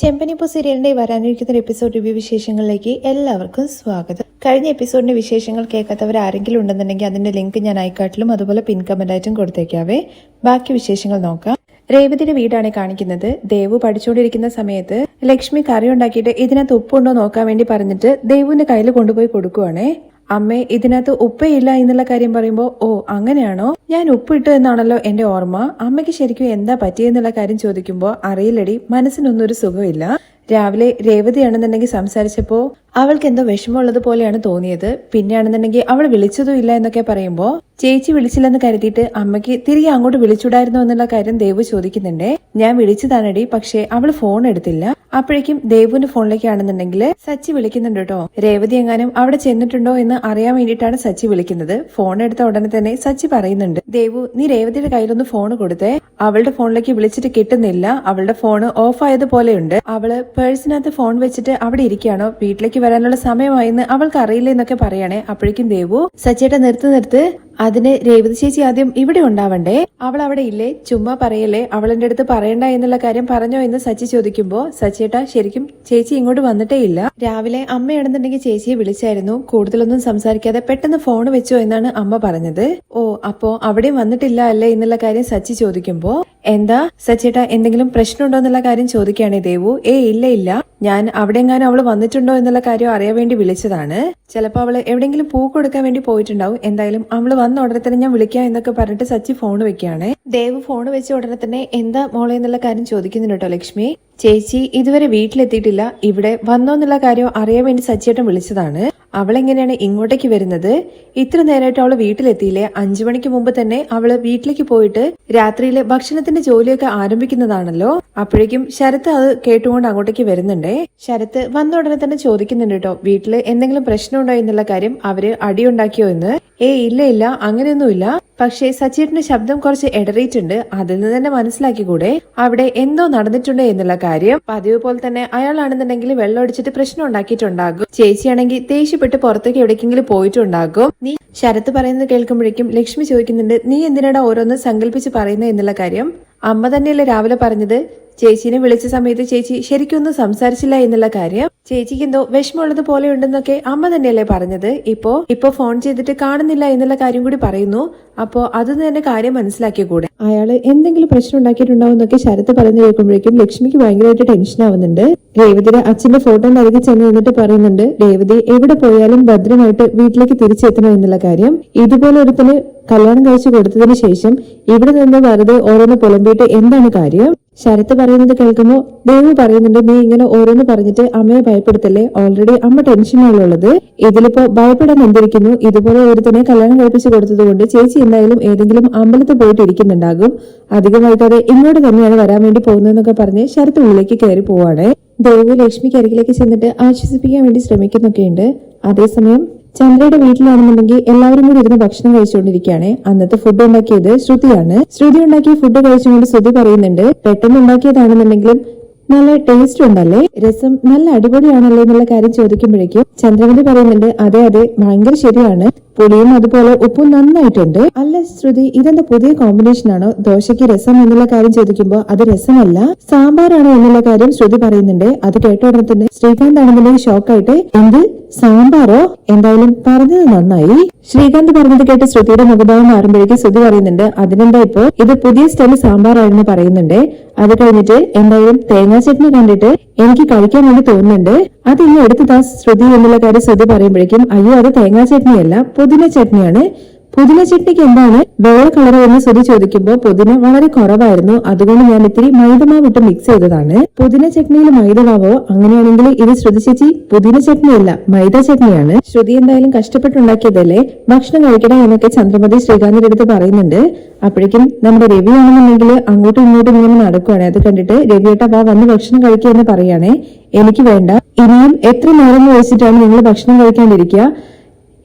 ചെമ്പനിപ്പൂ സീരിയലിന്റെ വരാനിരിക്കുന്ന episode review വിശേഷങ്ങളിലേക്ക് എല്ലാവർക്കും സ്വാഗതം. കഴിഞ്ഞ എപ്പിസോഡിന്റെ വിശേഷങ്ങൾ കേൾക്കാത്തവർ ആരെങ്കിലും ഉണ്ടെന്നുണ്ടെങ്കിൽ അതിന്റെ ലിങ്ക് ഞാൻ ഐക്കാർട്ടിലും അതുപോലെ പിൻ കമന്റായിട്ടും കൊടുത്തേക്കാവേ. ബാക്കി വിശേഷങ്ങൾ നോക്കാം. രേവതിയുടെ വീടാണ് കാണിക്കുന്നത്. ദേവു പഠിച്ചുകൊണ്ടിരിക്കുന്ന സമയത്ത് ലക്ഷ്മി കറി ഉണ്ടാക്കിയിട്ട് ഇതിനകത്ത് ഉപ്പുണ്ടോ നോക്കാൻ വേണ്ടി പറഞ്ഞിട്ട് ദേവുവിന്റെ കയ്യിൽ കൊണ്ടുപോയി കൊടുക്കുവാണേ. അമ്മേ, ഇതിനകത്ത് ഉപ്പയില്ല എന്നുള്ള കാര്യം പറയുമ്പോ, ഓ അങ്ങനെയാണോ, ഞാൻ ഉപ്പിട്ടു എന്നാണല്ലോ എന്റെ ഓർമ്മ. അമ്മയ്ക്ക് ശരിക്കും എന്താ പറ്റിയെന്നുള്ള കാര്യം ചോദിക്കുമ്പോ, അറിയില്ലടി, മനസ്സിനൊന്നും ഒരു സുഖമില്ല. രാവിലെ രേവതിയാണെന്നുണ്ടെങ്കിൽ സംസാരിച്ചപ്പോ അവൾക്ക് എന്തോ വിഷമമുള്ളത് പോലെയാണ് തോന്നിയത്. പിന്നെയാണെന്നുണ്ടെങ്കിൽ അവൾ വിളിച്ചതും ഇല്ല എന്നൊക്കെ പറയുമ്പോ, ചേച്ചി വിളിച്ചില്ലെന്ന് കരുതിയിട്ട് അമ്മയ്ക്ക് തിരികെ അങ്ങോട്ട് വിളിച്ചുടായിരുന്നോ എന്നുള്ള കാര്യം ദേവു ചോദിക്കുന്നുണ്ടേ. ഞാൻ വിളിച്ചതാണടി, പക്ഷെ അവള് ഫോൺ എടുത്തില്ല. അപ്പോഴേക്കും ദേവുവിന്റെ ഫോണിലേക്കാണെന്നുണ്ടെങ്കിൽ സച്ചി വിളിക്കുന്നുണ്ട് കേട്ടോ. രേവതി എങ്ങാനും അവിടെ ചെന്നിട്ടുണ്ടോ എന്ന് അറിയാൻ വേണ്ടിയിട്ടാണ് സച്ചി വിളിക്കുന്നത്. ഫോൺ എടുത്ത ഉടനെ തന്നെ സച്ചി പറയുന്നുണ്ട്, ദേവു നീ രേവതിയുടെ കയ്യിലൊന്ന് ഫോൺ കൊടുത്തേ, അവളുടെ ഫോണിലേക്ക് വിളിച്ചിട്ട് കിട്ടുന്നില്ല, അവളുടെ ഫോൺ ഓഫ് ആയതുപോലെയുണ്ട്, അവള് പേഴ്സിനകത്ത് ഫോൺ വെച്ചിട്ട് അവിടെ ഇരിക്കുകയാണോ, വീട്ടിലേക്ക് വരാനുള്ള സമയമായെന്ന് അവൾക്ക് അറിയില്ല എന്നൊക്കെ പറയണേ. അപ്പോഴേക്കും ദേവു, സച്ചിയേട്ട നിർത്ത്, അതിന് രേവതി ചേച്ചി ആദ്യം ഇവിടെ ഉണ്ടാവണ്ടേ, അവൾ അവിടെ ഇല്ലേ, ചുമ്മാ പറയല്ലേ, അവളെന്റെ അടുത്ത് പറയണ്ട എന്നുള്ള കാര്യം പറഞ്ഞോ എന്ന് സച്ചി ചോദിക്കുമ്പോ, സച്ചിയേട്ടാ ശരിക്കും ചേച്ചി ഇങ്ങോട്ട് വന്നിട്ടേ ഇല്ല, രാവിലെ അമ്മയാണെന്നുണ്ടെങ്കിൽ ചേച്ചിയെ വിളിച്ചായിരുന്നു, കൂടുതലൊന്നും സംസാരിക്കാതെ പെട്ടെന്ന് ഫോൺ വെച്ചോ എന്നാണ് അമ്മ പറഞ്ഞത്. ഓ, അപ്പോ അവിടെയും വന്നിട്ടില്ല അല്ലേ എന്നുള്ള കാര്യം സച്ചി ചോദിക്കുമ്പോ, എന്താ സച്ചിയേട്ടാ എന്തെങ്കിലും പ്രശ്നമുണ്ടോ എന്നുള്ള കാര്യം ചോദിക്കുകയാണേ ദേവു. ഇല്ല, ഞാൻ അവിടെ എങ്ങാനും അവള് വന്നിട്ടുണ്ടോ എന്നുള്ള കാര്യം അറിയാൻ വേണ്ടി വിളിച്ചതാണ്. ചിലപ്പോ അവള് എവിടെയെങ്കിലും പൂ കൊടുക്കാൻ വേണ്ടി പോയിട്ടുണ്ടാവും. എന്തായാലും അവള് വന്ന ഉടനെ തന്നെ ഞാൻ വിളിക്കാം എന്നൊക്കെ പറഞ്ഞിട്ട് സച്ചി ഫോൺ വെക്കുകയാണ്. ദേവു ഫോൺ വെച്ച ഉടനെ തന്നെ എന്താ മോളെ എന്നുള്ള കാര്യം ചോദിക്കുന്നുണ്ട് കേട്ടോ ലക്ഷ്മി. ചേച്ചി ഇതുവരെ വീട്ടിലെത്തിയിട്ടില്ല, ഇവിടെ വന്നോ എന്നുള്ള കാര്യം അറിയാൻ വേണ്ടി സച്ചിയേട്ടൻ വിളിച്ചതാണ്. അവളെങ്ങനെയാണ് ഇങ്ങോട്ടേക്ക് വരുന്നത്? ഇത്ര നേരമായിട്ട് അവള് വീട്ടിലെത്തിയില്ലേ? 5 മണിക്ക് മുമ്പ് തന്നെ അവള് വീട്ടിലേക്ക് പോയിട്ട് രാത്രിയിലെ ഭക്ഷണത്തിന്റെ ജോലിയൊക്കെ ആരംഭിക്കുന്നതാണല്ലോ. അപ്പോഴേക്കും ശരത്ത് അത് കേട്ടുകൊണ്ട് അങ്ങോട്ടേക്ക് വരുന്നുണ്ടേ. ശരത്ത് വന്ന ഉടനെ തന്നെ ചോദിക്കുന്നുണ്ട് കേട്ടോ, വീട്ടില് എന്തെങ്കിലും പ്രശ്നമുണ്ടോ എന്നുള്ള കാര്യം, അവര് അടിയുണ്ടാക്കിയോ എന്ന്. ഇല്ല അങ്ങനെയൊന്നുമില്ല, പക്ഷേ സച്ചിയേട്ടന്റെ ശബ്ദം കുറച്ച് ഇടറിയിട്ടുണ്ട്, അതിൽ നിന്ന് തന്നെ മനസ്സിലാക്കിക്കൂടെ അവിടെ എന്തോ നടന്നിട്ടുണ്ട് എന്നുള്ള കാര്യം. പതിവ് പോലെ തന്നെ അയാളാണെന്നുണ്ടെങ്കിൽ വെള്ളം അടിച്ചിട്ട് പ്രശ്നം ഉണ്ടാക്കിയിട്ടുണ്ടാകും, ചേച്ചിയാണെങ്കിൽ ദേഷ്യപ്പെട്ട് പുറത്തേക്ക് എവിടേക്കെങ്കിലും പോയിട്ടുണ്ടാകും. നീ ശരത്ത് പറയുന്നത് കേൾക്കുമ്പോഴേക്കും ലക്ഷ്മി ചോദിക്കുന്നുണ്ട്, നീ എന്തിനാടാ ഓരോന്ന് സങ്കല്പിച്ച് പറയുന്നത് എന്നുള്ള കാര്യം. അമ്മ തന്നെയല്ലേ രാവിലെ പറഞ്ഞത്, ചേച്ചിനെ വിളിച്ച സമയത്ത് ചേച്ചി ശരിക്കൊന്നും സംസാരിച്ചില്ല എന്നുള്ള കാര്യം, ചേച്ചിക്ക് എന്തോ വിഷമമുള്ളത് പോലെ ഉണ്ടെന്നൊക്കെ അമ്മ തന്നെയല്ലേ പറഞ്ഞത്. ഇപ്പോ ഫോൺ ചെയ്തിട്ട് കാണുന്നില്ല എന്നുള്ള കാര്യം കൂടി പറയുന്നു. അപ്പോ അത് തന്നെ കാര്യം മനസ്സിലാക്കിയ അയാള് എന്തെങ്കിലും പ്രശ്നം ഉണ്ടാക്കിയിട്ടുണ്ടാവും എന്നൊക്കെ ശരത്ത് പറഞ്ഞു കേൾക്കുമ്പോഴേക്കും ലക്ഷ്മിക്ക് ഭയങ്കരമായിട്ട് ടെൻഷൻ ആവുന്നുണ്ട്. രേവതിയുടെ അച്ഛന്റെ ഫോട്ടോ അരികെ ചെന്ന് നിന്നിട്ട് പറയുന്നുണ്ട്, രേവതി എവിടെ പോയാലും ഭദ്രമായിട്ട് വീട്ടിലേക്ക് തിരിച്ചെത്തണം എന്നുള്ള കാര്യം. ഇതുപോലെ ഒരുത്തിന് കല്യാണം കഴിച്ചു കൊടുത്തതിന് ശേഷം ഇവിടെ നിന്ന് വെറുതെ ഓരോന്ന് പുലമ്പിയിട്ട് എന്താണ് കാര്യം? ശരത്ത് പറയുന്നത് കേൾക്കുമ്പോ ദേവു പറയുന്നുണ്ട്, നീ ഇങ്ങനെ ഓരോന്ന് പറഞ്ഞിട്ട് അമ്മയെ ഭയപ്പെടുത്തല്ലേ, ഓൾറെഡി അമ്മ ടെൻഷനാണുള്ളത്, ഇതിലിപ്പോ ഭയപ്പെടാൻ എന്തിരിക്കുന്നു, ഇതുപോലെ ഒരുത്തനെ കല്യാണം കഴിപ്പിച്ചു കൊടുത്തത് കൊണ്ട് ചേച്ചി എന്തായാലും ഏതെങ്കിലും അമ്പലത്തിൽ പോയിട്ട് ഇരിക്കുന്നുണ്ടാകും, അധികം വൈകാതെ ഇങ്ങോട്ട് തന്നെയാണ് വരാൻ വേണ്ടി പോകുന്നതെന്നൊക്കെ പറഞ്ഞ് ശരത്ത് ഉള്ളിലേക്ക് കയറി പോവാണ്. ദേവു ലക്ഷ്മിക്ക് അരികിലേക്ക് ചെന്നിട്ട് ആശ്വസിപ്പിക്കാൻ വേണ്ടി ശ്രമിക്കുന്നൊക്കെയുണ്ട്. അതേസമയം ചന്ദ്രയുടെ വീട്ടിലാണെന്നുണ്ടെങ്കിൽ എല്ലാവരും കൂടി ഇരുന്ന് ഭക്ഷണം കഴിച്ചുകൊണ്ടിരിക്കുകയാണ്. അന്നത്തെ ഫുഡ് ഉണ്ടാക്കിയത് ശ്രുതിയാണ്. ശ്രുതി ഉണ്ടാക്കിയ ഫുഡ് കഴിച്ചുകൊണ്ട് ശ്രുതി പറയുന്നുണ്ട്, പെട്ടെന്ന് ഉണ്ടാക്കിയതാണെന്നുണ്ടെങ്കിലും നല്ല ടേസ്റ്റ് ഉണ്ടല്ലേ, രസം നല്ല അടിപൊളിയാണല്ലേ എന്നുള്ള കാര്യം ചോദിക്കുമ്പോഴേക്കും ചന്ദ്രമതി പറയുന്നുണ്ട്, അതെ ഭയങ്കര ശരിയാണ്, പുളിയും അതുപോലെ ഉപ്പും നന്നായിട്ടുണ്ട്. അല്ല ശ്രുതി, ഇതെന്താ പുതിയ കോമ്പിനേഷൻ ആണോ, ദോശയ്ക്ക് രസം എന്നുള്ള കാര്യം ചോദിക്കുമ്പോൾ അത് രസമല്ല സാമ്പാറാണോ എന്നുള്ള കാര്യം ശ്രുതി പറയുന്നുണ്ട്. അത് കേട്ട ഉടനെ തന്നെ ശ്രീകാന്ത് ആണെന്നുണ്ടെങ്കിൽ ഷോക്കായിട്ട്, എന്ത് സാമ്പാറോ, എന്തായാലും പറഞ്ഞത് നന്നായി. ശ്രീകാന്ത് പറഞ്ഞത് കേട്ട് ശ്രുതിയുടെ മുഖഭാവം മാറുമ്പോഴേക്കും ശ്രുതി പറയുന്നുണ്ട്, അതിനെന്താ ഇപ്പോ ഇത് പുതിയ സ്റ്റൈല് സാമ്പാറാണെന്ന് പറയുന്നുണ്ട്. അത് കഴിഞ്ഞിട്ട് എന്തായാലും തേങ്ങാ ചട്നി കണ്ടിട്ട് എനിക്ക് കഴിക്കാൻ വേണ്ടി തോന്നുന്നുണ്ട്, അത് ഇനി എടുത്തതാ ശ്രുതി എന്നുള്ള കാര്യം ശ്രുതി പറയുമ്പോഴേക്കും, അയ്യോ അത് തേങ്ങാ ചട്നിയല്ല പുതിന ചട്നിയാണ്. പുതിന ചട്നിക്ക് എന്താണ് വെള്ള കളർ എന്ന് ശ്രുതി ചോദിക്കുമ്പോൾ, പുതിന വളരെ കുറവായിരുന്നു, അതുകൊണ്ട് ഞാൻ ഇത്തിരി മൈദമാവ് ഇട്ട് മിക്സ് ചെയ്തതാണ്. പുതിന ചട്നിയിൽ മൈദമാവോ? അങ്ങനെയാണെങ്കിൽ ഇത് ശ്രുതി ചേച്ചി പുതിന ചട്നിയല്ല മൈദ ചട്നിയാണ്. ശ്രുതി എന്തായാലും കഷ്ടപ്പെട്ടുണ്ടാക്കിയതല്ലേ, ഭക്ഷണം കഴിക്കണം എന്നൊക്കെ ചന്ദ്രമതി ശ്രീകാന്തിന്റെ അടുത്ത് പറയുന്നുണ്ട്. അപ്പോഴേക്കും നമ്മുടെ രവി ആണെന്നുണ്ടെങ്കിൽ അങ്ങോട്ടും ഇങ്ങോട്ടും ഇങ്ങനെ നടക്കുവാണ്. അത് കണ്ടിട്ട് രവിയേട്ട വന്ന് ഭക്ഷണം കഴിക്കുക എന്ന് പറയുകയാണേ. എനിക്ക് വേണ്ട, ഇനിയും എത്ര നേരം വെച്ചിട്ടാണ് നിങ്ങൾ ഭക്ഷണം കഴിക്കാണ്ടിരിക്കുക,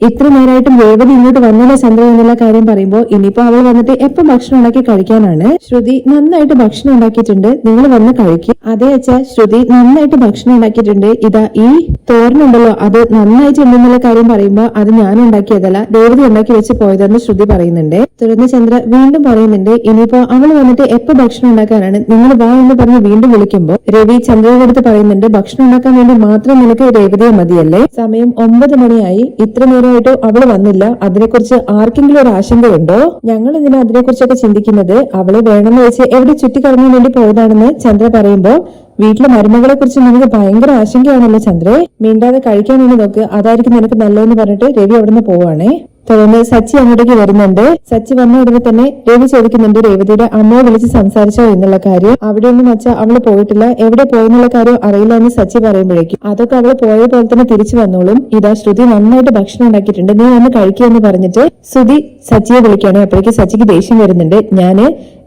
ഇത്ര നേരമായിട്ടും രേവതി ഇങ്ങോട്ട് വന്നില്ല ചന്ദ്ര എന്നുള്ള കാര്യം പറയുമ്പോൾ ഇനിയിപ്പോ അവൾ വന്നിട്ട് എപ്പോ ഭക്ഷണം ഉണ്ടാക്കി കഴിക്കാനാണ്. ശ്രുതി നന്നായിട്ട് ഭക്ഷണം ഉണ്ടാക്കിയിട്ടുണ്ട്, നിങ്ങൾ വന്ന് കഴിക്കും. അതേ അച്ഛാ, ശ്രുതി നന്നായിട്ട് ഭക്ഷണം ഉണ്ടാക്കിയിട്ടുണ്ട്, ഇതാ ഈ തോരനുണ്ടല്ലോ അത് നന്നായിട്ടുണ്ടെന്നുള്ള കാര്യം പറയുമ്പോൾ അത് ഞാൻ ഉണ്ടാക്കിയതല്ല, രേവതി ഉണ്ടാക്കി വെച്ച് പോയതെന്ന് ശ്രുതി പറയുന്നുണ്ട്. തുടർന്ന് ചന്ദ്ര വീണ്ടും പറയുന്നുണ്ട് ഇനിയിപ്പോ അവൾ വന്നിട്ട് എപ്പോ ഭക്ഷണം ഉണ്ടാക്കാനാണ്, നിങ്ങൾ വാ എന്ന് പറഞ്ഞ് വീണ്ടും വിളിക്കുമ്പോൾ രവി ചന്ദ്രയുടെ അടുത്ത് പറയുന്നുണ്ട് ഭക്ഷണം ഉണ്ടാക്കാൻ വേണ്ടി മാത്രം നിനക്ക് രേവതിയെ മതിയല്ലേ, സമയം 9 മണിയായി, ഇത്ര നേരമായിട്ടോ അവള് വന്നില്ല, അതിനെക്കുറിച്ച് ആർക്കെങ്കിലും ഒരു ആശങ്കയുണ്ടോ? ഞങ്ങൾ ഇതിനെ അതിനെക്കുറിച്ചൊക്കെ ചിന്തിക്കുന്നത് അവളെ വേണമെന്ന് വെച്ച് എവിടെ ചുറ്റിക്കറങ്ങാൻ വേണ്ടി പോയതാണെന്ന് ചന്ദ്ര പറയുമ്പോ വീട്ടിലെ മരുമകളെ കുറിച്ച് നിനക്ക് ഭയങ്കര ആശങ്കയാണല്ലോ ചന്ദ്രേ, മിണ്ടാതെ കഴിക്കാൻ വേണ്ടി നോക്ക്, അതായിരിക്കും നിനക്ക് നല്ലതെന്ന് പറഞ്ഞിട്ട് രവി അവിടുന്ന് പോവാണേ. തുടർന്ന് സച്ചി അങ്ങോട്ടേക്ക് വരുന്നുണ്ട്. സച്ചി വന്ന ഉടനെ തന്നെ രവി ചോദിക്കുന്നുണ്ട് രേവതിയുടെ അമ്മയെ വിളിച്ച് സംസാരിച്ചോ എന്നുള്ള കാര്യം. അവിടെയൊന്നും വെച്ചാൽ അവള് പോയിട്ടില്ല, എവിടെ പോയെന്നുള്ള കാര്യം അറിയില്ല എന്ന് സച്ചി പറയുമ്പോഴേക്കും അതൊക്കെ അവള് പോയ പോലെ തന്നെ തിരിച്ചു വന്നോളും, ഇതാ ശ്രുതി നന്നായിട്ട് ഭക്ഷണം ഉണ്ടാക്കിയിട്ടുണ്ട്, നീ വന്ന് കഴിക്കുമെന്ന് പറഞ്ഞിട്ട് ശ്രുതി സച്ചിയെ വിളിക്കുകയാണ്. അപ്പോഴേക്ക് സച്ചിക്ക് ദേഷ്യം വരുന്നുണ്ട്, ഞാന്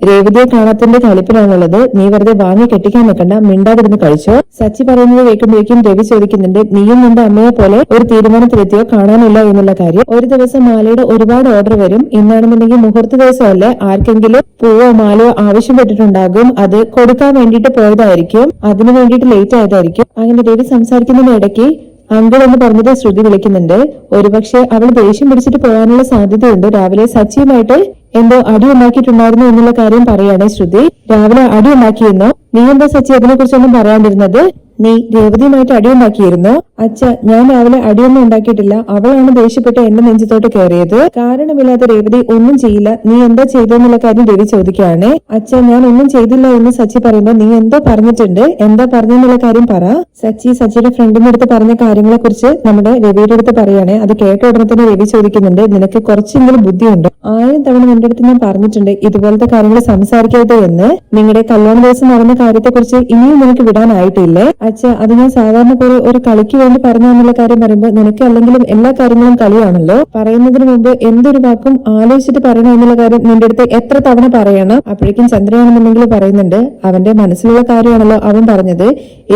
രേവതിയെ കാണാത്തതിന്റെ കളിപ്പിലാണുള്ളത്, നീ വെറുതെ വാങ്ങി കെട്ടിക്കാൻ നിൽക്കണ്ട, മിണ്ടാതിരുന്ന് കഴിച്ചോ. സച്ചി പറയുന്നത് കേൾക്കുമ്പോഴേക്കും രവി ചോദിക്കുന്നുണ്ട് നീയും നിന്റെ അമ്മയെ പോലെ ഒരു തീരുമാനത്തിലെത്തിയോ കാണാനില്ല എന്നുള്ള കാര്യം. ഒരു ദിവസം മാലയുടെ ഒരുപാട് ഓർഡർ വരും, ഇന്നാണെന്നുണ്ടെങ്കിൽ മുഹൂർത്ത ദിവസമല്ലേ, ആർക്കെങ്കിലും പൂവോ മാലയോ ആവശ്യപ്പെട്ടിട്ടുണ്ടാകും, അത് കൊടുക്കാൻ വേണ്ടിയിട്ട് പോയതായിരിക്കും, അതിനു വേണ്ടിയിട്ട് ലേറ്റ് ആയതായിരിക്കും. അങ്ങനെ രവി സംസാരിക്കുന്നതിനിടയ്ക്ക് അങ്കിൾ എന്ന് പറഞ്ഞിട്ട് ശ്രുതി വിളിക്കുന്നുണ്ട്. ഒരുപക്ഷെ അവൾ ദേഷ്യം പിടിച്ചിട്ട് പോകാനുള്ള സാധ്യതയുണ്ട്, രാവിലെ സച്ചിയുമായിട്ട് എന്തോ അടി ഉണ്ടാക്കിയിട്ടുണ്ടായിരുന്നു എന്നുള്ള കാര്യം പറയാണ് ശ്രുതി. രാവിലെ അടി ഉണ്ടാക്കിയെന്നോ? നീ എന്താ സച്ചി അതിനെ കുറിച്ചൊന്നും പറയാണ്ടിരുന്നത്? നീ രേവതിയുമായിട്ട് അടിയുണ്ടാക്കിയിരുന്നോ? അച്ഛ, ഞാൻ രാവിലെ അടിയൊന്നും ഉണ്ടാക്കിയിട്ടില്ല, അവളാണ് ദേഷ്യപ്പെട്ട് എന്റെ നെഞ്ചത്തോട്ട് കയറിയത്, കാരണമില്ലാതെ രേവതി ഒന്നും ചെയ്യില്ല, നീ എന്താ ചെയ്തെന്നുള്ള കാര്യം രവി ചോദിക്കുകയാണ്. അച്ഛ, ഞാൻ ഒന്നും ചെയ്തില്ല എന്ന് സച്ചി പറയുമ്പോ നീ എന്തോ പറഞ്ഞിട്ടുണ്ട്, എന്താ പറഞ്ഞെന്നുള്ള കാര്യം പറ. സച്ചിയുടെ ഫ്രണ്ടിന്റെ അടുത്ത് പറഞ്ഞ കാര്യങ്ങളെ കുറിച്ച് നമ്മുടെ രവിയുടെ അടുത്ത് പറയാണ്. അത് കേട്ട ഉടനെ തന്നെ രവി ചോദിക്കുന്നുണ്ട് നിനക്ക് കുറച്ചെങ്കിലും ബുദ്ധിയുണ്ടോ? 1000 തവണ നിന്റെ അടുത്ത് ഞാൻ പറഞ്ഞിട്ടുണ്ട് ഇതുപോലത്തെ കാര്യങ്ങൾ സംസാരിക്കരുത് എന്ന്. നിങ്ങളുടെ കല്യാണ ദിവസം നടന്ന കാര്യത്തെ കുറിച്ച് ഇനിയും നിനക്ക് വിടാനായിട്ടില്ലേ? അച്ഛ, അത് ഞാൻ സാധാരണ പോലെ ഒരു കളിക്ക് വേണ്ടി പറഞ്ഞു എന്നുള്ള കാര്യം പറയുമ്പോൾ നിനക്ക് അല്ലെങ്കിലും എല്ലാ കാര്യങ്ങളും കളിയാണല്ലോ, പറയുന്നതിന് മുമ്പ് എന്തൊരു വാക്കും ആലോചിച്ചിട്ട് പറയണം എന്നുള്ള കാര്യം നിന്റെ അടുത്ത് എത്ര തവണ പറയണം. അപ്പോഴേക്കും ചന്ദ്രയാണെന്നുണ്ടെങ്കിൽ പറയുന്നുണ്ട് അവന്റെ മനസ്സിലുള്ള കാര്യമാണല്ലോ അവൻ പറഞ്ഞത്,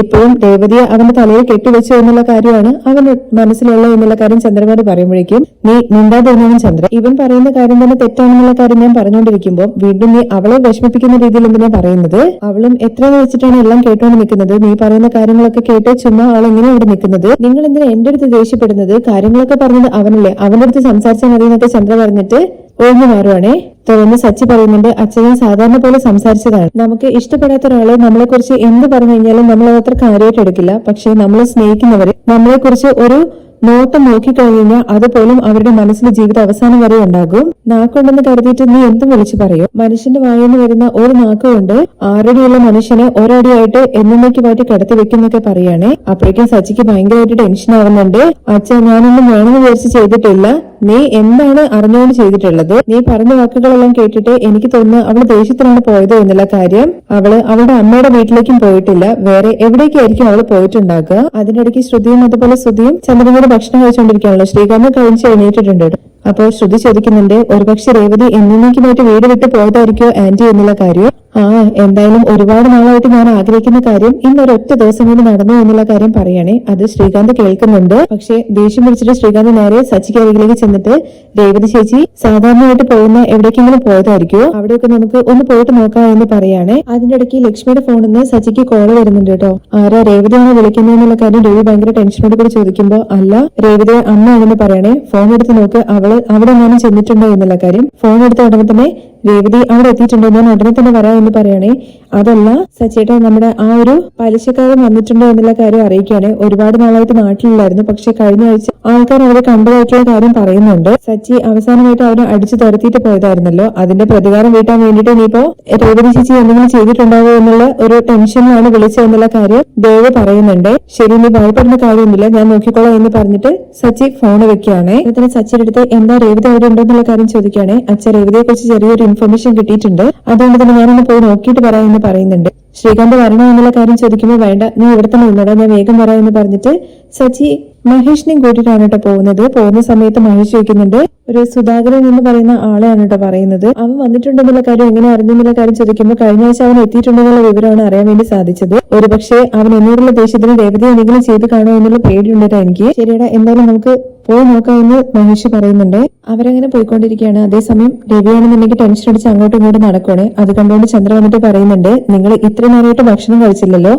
ഇപ്പോഴും രേവതിയെ അവന്റെ തലയിൽ കെട്ടിവെച്ചു എന്നുള്ള കാര്യമാണ് അവന്റെ മനസ്സിലുള്ള എന്നുള്ള കാര്യം ചന്ദ്രനോട് പറയുമ്പോഴേക്കും നീ മിണ്ടാതിരുന്നവൻ ചന്ദ്ര, ഇവൻ പറയുന്ന കാര്യം തന്നെ തെറ്റാണെന്നുള്ള കാര്യം ഞാൻ പറഞ്ഞുകൊണ്ടിരിക്കുമ്പോൾ വീണ്ടും നീ അവളെ വിഷമിപ്പിക്കുന്ന രീതിയിൽ എന്തിനാ പറയുന്നത്? അവളും എത്രയെന്ന് വെച്ചിട്ടാണ് എല്ലാം കേട്ടോണ്ട് നിൽക്കുന്നത്, നീ പറയുന്ന കാര്യങ്ങളൊക്കെ കേട്ട് ചുമ്മാ അവൾ എങ്ങനെ ഇവിടെ നിൽക്കുന്നത്? നിങ്ങൾ എന്തിനാ എന്റെ അടുത്ത് ദേഷ്യപ്പെടുന്നത്? കാര്യങ്ങളൊക്കെ പറഞ്ഞത് അവനല്ലേ, അവന്റെ അടുത്ത് സംസാരിച്ചാൽ മതി എന്നൊക്കെ ചന്ദ്ര പറഞ്ഞിട്ട് ഒഴിഞ്ഞു മാറുവാണേ. തുടർന്ന് സച്ചി പറയുന്നുണ്ട് അച്ഛൻ സാധാരണ പോലെ സംസാരിച്ചതാണ്, നമുക്ക് ഇഷ്ടപ്പെടാത്ത ഒരാള് നമ്മളെ കുറിച്ച് എന്ത് പറഞ്ഞു കഴിഞ്ഞാലും നമ്മൾ അത്ര കാര്യമായിട്ട് എടുക്കില്ല, പക്ഷെ നമ്മളെ സ്നേഹിക്കുന്നവര് നമ്മളെ കുറിച്ച് ഒരു നോട്ടം നോക്കിക്കഴിഞ്ഞാൽ അതുപോലും അവരുടെ മനസ്സിൽ ജീവിത അവസാനം വരെ ഉണ്ടാകും. നാക്കുണ്ടെന്ന് കരുതിയിട്ട് നീ എന്തും വിളിച്ചു പറയും. മനുഷ്യന്റെ വായിന്ന് വരുന്ന ഒരു നാക്കുകൊണ്ട് 6 അടിയുള്ള മനുഷ്യനെ ഒരടിയായിട്ട് എന്നേക്കുമായിട്ട് കിടത്തി വെക്കുന്നൊക്കെ പറയാണ്. അപ്പോഴേക്കും സച്ചിക്ക് ഭയങ്കരമായിട്ട് ടെൻഷൻ ആവുന്നുണ്ട്. അച്ഛാ, ഞാനൊന്നും വേണമെന്ന് വിചാരിച്ച് ചെയ്തിട്ടില്ല, നീ എന്താണ് അറിഞ്ഞുകൊണ്ട് ചെയ്തിട്ടുള്ളത്? നീ പറഞ്ഞ വാക്കുകളെല്ലാം കേട്ടിട്ട് എനിക്ക് തോന്നുന്നു അവള് ദേഷ്യത്തിലാണ് പോയത് എന്നുള്ള കാര്യം. അവള് അവളുടെ അമ്മയുടെ വീട്ടിലേക്കും പോയിട്ടില്ല, വേറെ എവിടേക്കായിരിക്കും അവള് പോയിട്ടുണ്ടാകുക. അതിനിടയ്ക്ക് ശ്രുതിയും അതുപോലെ ശ്രുതിയും ചന്ദ്രനോട് ഭക്ഷണം കഴിച്ചുകൊണ്ടിരിക്കുകയാണല്ലോ. ശ്രീകാന്ത് കഴിച്ച് എണീറ്റിട്ടുണ്ട്. അപ്പോൾ ശ്രുതി ചോദിക്കുന്നുണ്ട് ഒരുപക്ഷെ രേവതി എന്നേക്കുമായിട്ട് വീട് വിട്ട് പോയതായിരിക്കോ ആന്റി എന്നുള്ള കാര്യം. എന്തായാലും ഒരുപാട് നാളായിട്ട് ഞാൻ ആഗ്രഹിക്കുന്ന കാര്യം ഇന്നൊരൊറ്റ ദിവസം കൊണ്ട് നടന്നു എന്നുള്ള കാര്യം പറയണേ. അത് ശ്രീകാന്ത് കേൾക്കുന്നുണ്ട്. പക്ഷെ ദേഷ്യം പിടിച്ചിട്ട് ശ്രീകാന്ത് നേരെ സച്ചിക്ക് അരികിലേക്ക് ചെന്നിട്ട് രേവതി ചേച്ചി സാധാരണയായിട്ട് പോകുന്ന എവിടേക്കെങ്കിലും പോയതായിരിക്കോ, അവിടെയൊക്കെ നമുക്ക് ഒന്ന് പോയിട്ട് നോക്കാം എന്ന് പറയാണ്. അതിന്റെ ഇടയ്ക്ക് ലക്ഷ്മിയുടെ ഫോണിൽ നിന്ന് സച്ചിക്ക് കോള് വരുന്നുണ്ട് കേട്ടോ. ആരാ രേവതിയാണ് വിളിക്കുന്നത് എന്നുള്ള കാര്യം രവി ഭയങ്കര ടെൻഷനോട് കൂടി ചോദിക്കുമ്പോ അല്ല, രേവതിയെ അമ്മ ആണെന്ന് പറയണേ. ഫോൺ എടുത്ത് നോക്ക്, അവള് അവിടെ ഞാനും ചെന്നിട്ടുണ്ടോ എന്നുള്ള കാര്യം. ഫോൺ എടുത്ത ഉടനെ തന്നെ രേവതി അവിടെ എത്തിയിട്ടുണ്ടോ, ഞാൻ ഉടനെ തന്നെ വരാം എന്ന് പറയണേ. അതല്ല സച്ചിയേട്ടാ, നമ്മുടെ ആ ഒരു പലിശക്കാരൻ വന്നിട്ടുണ്ടോ എന്നുള്ള കാര്യം അറിയിക്കുകയാണ്. ഒരുപാട് നാളായിട്ട് നാട്ടിലില്ലായിരുന്നു, പക്ഷെ കഴിഞ്ഞ ആഴ്ച ആൾക്കാർ അവരെ കണ്ടതായിട്ടുള്ള കാര്യം പറയുന്നുണ്ട്. സച്ചി അവസാനമായിട്ട് അവരെ അടിച്ചു തുരത്തിയിട്ട് പോയതായിരുന്നല്ലോ, അതിന്റെ പ്രതികാരം വീട്ടാൻ വേണ്ടിയിട്ട് ഇനിയിപ്പോ രേവതി ചേച്ചി എന്തെങ്കിലും ചെയ്തിട്ടുണ്ടാവോ എന്നുള്ള ഒരു ടെൻഷനിലാണ് വിളിച്ചതെന്നുള്ള കാര്യം ദേവ് പറയുന്നുണ്ട്. ശരി, നീ ഭയപ്പെടുന്ന കാര്യമൊന്നുമില്ല, ഞാൻ നോക്കിക്കോളാം എന്ന് പറഞ്ഞിട്ട് സച്ചി ഫോൺ വെക്കുകയാണ്. അതിന് സച്ചിയുടെ അടുത്ത് എന്താ രേവതി അവിടെ ഉണ്ടോ എന്നുള്ള കാര്യം ചോദിക്കുകയാണ്. അച്ഛൻ രേവതിയെ കുറിച്ച് ചെറിയൊരു ഇൻഫർമേഷൻ കിട്ടിയിട്ടുണ്ട്, അതുകൊണ്ട് തന്നെ ഞാനൊന്ന് പോയി നോക്കിയിട്ട് പറയാം എന്ന് പറയുന്നുണ്ട്. ശ്രീകാന്ത് വരണോ എന്നുള്ള കാര്യം ചോദിക്കുമ്പോൾ വേണ്ട, നീ ഇവിടെ തന്നെ നിന്നോടാ, ഞാൻ വേഗം വരാം എന്ന് പറഞ്ഞിട്ട് സച്ചി മഹേഷിനെയും കൂട്ടിയിട്ടാണ് കേട്ടോ പോകുന്നത്. പോകുന്ന സമയത്ത് മഹേഷ് ചോദിക്കുന്നുണ്ട്, ഒരു സുധാകരൻ എന്ന് പറയുന്ന ആളെയാണ് കേട്ടോ പറയുന്നത്, അവൻ വന്നിട്ടുണ്ടെന്നുള്ള കാര്യം എങ്ങനെ അറിഞ്ഞെന്നുള്ള കാര്യം ചോദിക്കുമ്പോൾ കഴിഞ്ഞ ആഴ്ച അവൻ എത്തിയിട്ടുണ്ടെന്നുള്ള വിവരമാണ് അറിയാൻ വേണ്ടി സാധിച്ചത്. ഒരുപക്ഷെ അവൻ എന്നോടുള്ള ദേഷ്യത്തിന് രേവതി എന്തെങ്കിലും ചെയ്ത് കാണോ എന്നുള്ള പേടിയുണ്ടായിട്ട് എനിക്ക്. ശരിയടാ, എന്തായാലും നമുക്ക് പോയി നോക്കാം എന്ന് മഹേഷ് പറയുന്നുണ്ട്. അവരങ്ങനെ പോയിക്കൊണ്ടിരിക്കുകയാണ്. അതേസമയം രവിയാണെന്നുണ്ടെങ്കിൽ ടെൻഷൻ അടിച്ച് അങ്ങോട്ടും ഇങ്ങോട്ടും നടക്കുവാണ്. അത് കണ്ടുകൊണ്ട് ചന്ദ്ര വന്നിട്ട് പറയുന്നുണ്ട്, നിങ്ങൾ ഇത്ര നേരമായിട്ട് ഭക്ഷണം കഴിച്ചില്ലല്ലോ,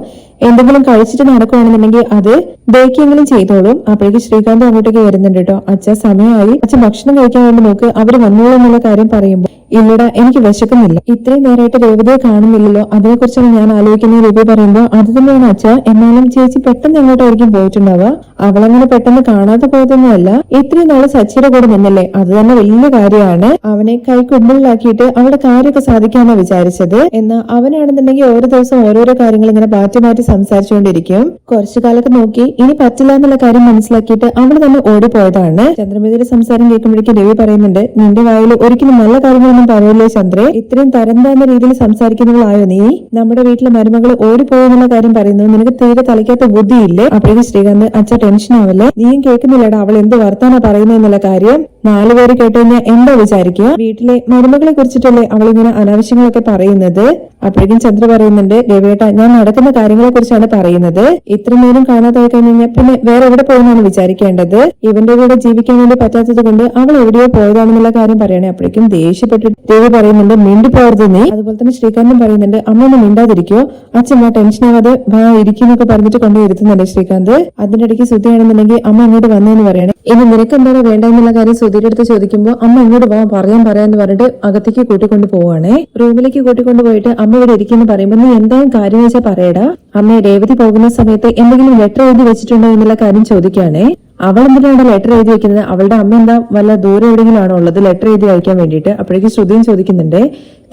എന്തെങ്കിലും കഴിച്ചിട്ട് നടക്കുവാണെന്നുണ്ടെങ്കിൽ അത് ബേക്കെങ്കിലും ചെയ്തോളും. അപ്പോഴേക്ക് ശ്രീകാന്ത് അങ്ങോട്ടേക്ക് വരുന്നുണ്ട് കേട്ടോ. അച്ഛ സമയമായി, അച്ഛൻ ഭക്ഷണം കഴിക്കാൻ വേണ്ടി നോക്ക്, അവര് വന്നോളൂ എന്നുള്ള കാര്യം പറയുമ്പോൾ ഇല്ലടാ എനിക്ക് വിശക്കുന്നില്ല, ഇത്രയും നേരമായിട്ട് രേവതിയെ കാണുന്നില്ലല്ലോ, അതിനെ കുറിച്ചാണ് ഞാൻ ആലോചിക്കുന്നത്. രവി പറയുമ്പോൾ അത് തന്നെയാണ് അച്ഛ, എന്നാലും ചേച്ചി പെട്ടെന്ന് എങ്ങോട്ടായിരിക്കും പോയിട്ടുണ്ടാവുക, അവളങ്ങനെ പെട്ടെന്ന് കാണാതെ പോയതൊന്നുമല്ല, ഇത്രയും നാള് സച്ചിയുടെ കൂടെ നിന്നല്ലേ, അത് തന്നെ വലിയ കാര്യമാണ്. അവനെ കൈക്കുമ്പിളിലാക്കിയിട്ട് അവളുടെ കാര്യമൊക്കെ സാധിക്കാനാണ് വിചാരിച്ചത്. എന്നാൽ അവനാണെന്നുണ്ടെങ്കിൽ ഓരോ ദിവസം ഓരോരോ കാര്യങ്ങൾ ഇങ്ങനെ മാറ്റി മാറ്റി സംസാരിച്ചുകൊണ്ടിരിക്കും. കുറച്ചു കാലൊക്കെ നോക്കി ഇനി പറ്റില്ല എന്നുള്ള കാര്യം മനസ്സിലാക്കിയിട്ട് അവൾ തന്നെ ഓടിപ്പോയതാണ്. ചന്ദ്രമതിയുടെ സംസാരം കേൾക്കുമ്പോഴേക്കും രവി പറയുന്നുണ്ട്, നിന്റെ വായിൽ ഒരിക്കലും നല്ല കാര്യങ്ങളൊന്നും പറയല്ലേ ചന്ദ്രേ, ഇത്രയും തരംതാന്ന രീതിയിൽ സംസാരിക്കുന്നവളായോ നീ? നമ്മുടെ വീട്ടിലെ മരുമകൾ ഓടിപ്പോയെന്നുള്ള കാര്യം പറയുന്നത് നിനക്ക് തീരെ തലയ്ക്കാത്ത ബുദ്ധിയില്ലേ? അപ്പോഴേക്കും ശ്രീകാന്ത്, അച്ഛ ടെൻഷൻ ആവല്ലേ, നീയും കേൾക്കുന്നില്ലടാ അവൾ എന്ത് വർത്താനാ പറയുന്നത് എന്നുള്ള കാര്യം. 4 പേര് കേട്ടുകഴിഞ്ഞാൽ എന്താ വിചാരിക്കുക? വീട്ടിലെ മരുമകളെ കുറിച്ചിട്ടല്ലേ അവളിങ്ങനെ അനാവശ്യങ്ങളൊക്കെ പറയുന്നത്. അപ്പോഴേക്കും ചന്ദ്ര പറയുന്നുണ്ട്, രവിയേട്ട ഞാൻ നടക്കുന്ന കാര്യങ്ങളെ കുറിച്ചാണ് പറയുന്നത്, ഇത്ര നേരം കാണാതായി കഴിഞ്ഞാൽ പിന്നെ വേറെ എവിടെ പോകുന്നതാണ് വിചാരിക്കേണ്ടത്. ഇവന്റെ കൂടെ ജീവിക്കാൻ വേണ്ടി പറ്റാത്തത് കൊണ്ട് അവൾ എവിടെയോ പോയതാണെന്നുള്ള കാര്യം പറയണേ. അപ്പോഴേക്കും ദേഷ്യപ്പെട്ട് രവി പറയുന്നുണ്ട്, മിണ്ടി പോയത് നീ. അതുപോലെ തന്നെ ശ്രീകാന്തും പറയുന്നുണ്ട്, അമ്മ ഒന്ന് മിണ്ടാതിരിക്കോ, അച്ഛൻ ടെൻഷൻ ആവാതെ വാ ഇരിക്കുന്നൊക്കെ പറഞ്ഞിട്ട് കൊണ്ടുവരുത്തുന്നുണ്ട് ശ്രീകാന്ത്. അതിന്റെ ഇടയ്ക്ക് സുധിയാണെന്നുണ്ടെങ്കിൽ അമ്മ ഇങ്ങോട്ട് വന്നതെന്ന് പറയണേ. ഇനി നിനക്ക് എന്താണ് വേണ്ട എന്നുള്ള കാര്യം സുധിയുടെ അടുത്ത് ചോദിക്കുമ്പോൾ അമ്മ ഇങ്ങോട്ട് വാ പറയാന്ന് പറഞ്ഞിട്ട് അകത്തേക്ക് കൂട്ടിക്കൊണ്ട് പോവാണേ. റൂമിലേക്ക് കൂട്ടിക്കൊണ്ട് പോയിട്ട് അമ്മ ഇവിടെ ഇരിക്കുന്നു പറയുമ്പോൾ നീ എന്തായാലും കാര്യം വെച്ചാൽ പറയടാ. അമ്മ രേവതി പോകുന്ന സമയത്ത് എന്തെങ്കിലും ലെറ്റർ എഴുതി വെച്ചിട്ടുണ്ടോ എന്നുള്ള കാര്യം ചോദിക്കുകയാണേ. അവൾ എന്തിനാണ് ലെറ്റർ എഴുതി വെക്കുന്നത്? അവളുടെ അമ്മ എന്താ വല്ല ദൂരെ എവിടെയെങ്കിലും ആണോ ഉള്ളത് ലെറ്റർ എഴുതി അയക്കാൻ വേണ്ടിയിട്ട്? അപ്പോഴേക്കും ശ്രുതിയും ചോദിക്കുന്നുണ്ട്,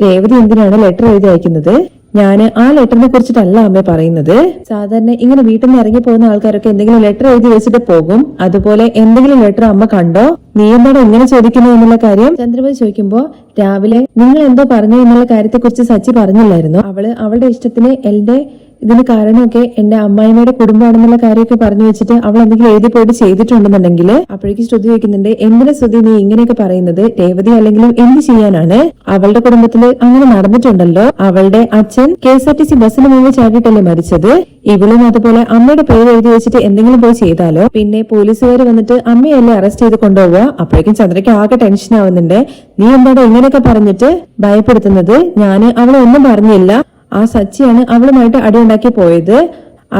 രേവതി എന്തിനാണ് ലെറ്റർ എഴുതി അയക്കുന്നത്? ഞാന് ആ ലെറ്ററിനെ കുറിച്ചിട്ടല്ല അമ്മ പറയുന്നത്. സാധാരണ ഇങ്ങനെ വീട്ടിൽ നിന്ന് ഇറങ്ങി പോകുന്ന ആൾക്കാരൊക്കെ എന്തെങ്കിലും ലെറ്റർ എഴുതി വെച്ചിട്ട് പോകും, അതുപോലെ എന്തെങ്കിലും ലെറ്റർ അമ്മ കണ്ടോ? നീ എന്താണ് ഇങ്ങനെ ചോദിക്കുന്നത് എന്നുള്ള കാര്യം ചന്ദ്രമതി ചോദിക്കുമ്പോ, രാവിലെ നിങ്ങൾ എന്തോ പറഞ്ഞു എന്നുള്ള കാര്യത്തെ കുറിച്ച് സച്ചി പറഞ്ഞില്ലായിരുന്നു? അവളുടെ ഇഷ്ടത്തിന് എന്റെ ഇതിന് കാരണമൊക്കെ എന്റെ അമ്മായിമ്മയുടെ കുടുംബമാണെന്നുള്ള കാര്യമൊക്കെ പറഞ്ഞു വെച്ചിട്ട് അവൾ എന്തെങ്കിലും എഴുതി പോയിട്ട് ചെയ്തിട്ടുണ്ടെന്നുണ്ടെങ്കിൽ അപ്പോഴേക്കും ശ്രുതി ചോദിക്കുന്നുണ്ട്, എന്തിനാ ശ്രുതി നീ ഇങ്ങനെയൊക്കെ പറയുന്നത്? രേവതി അല്ലെങ്കിലും എന്ത് ചെയ്യാനാണ്? അവളുടെ കുടുംബത്തിൽ അങ്ങനെ നടന്നിട്ടുണ്ടല്ലോ. അവളുടെ അച്ഛൻ KSRTC ബസ്സിന് മുമ്പ് ചാടിയിട്ടല്ലേ മരിച്ചത്. ഇവളും അതുപോലെ അമ്മയുടെ പേര് എഴുതി വെച്ചിട്ട് എന്തെങ്കിലും പോയി ചെയ്താലോ? പിന്നെ പോലീസുകാർ വന്നിട്ട് അമ്മയല്ലേ അറസ്റ്റ് ചെയ്ത് കൊണ്ടുപോവുക? അപ്പോഴേക്കും ചന്ദ്രയ്ക്ക് ആകെ ടെൻഷൻ ആവുന്നുണ്ട്. നീ എന്താണ് ഇങ്ങനെയൊക്കെ പറഞ്ഞിട്ട് ഭയപ്പെടുത്തുന്നത്? ഞാന് അവളെ ഒന്നും പറഞ്ഞില്ല, ആ സച്ചിയാണ് അവളുമായിട്ട് അടിയുണ്ടാക്കി പോയത്.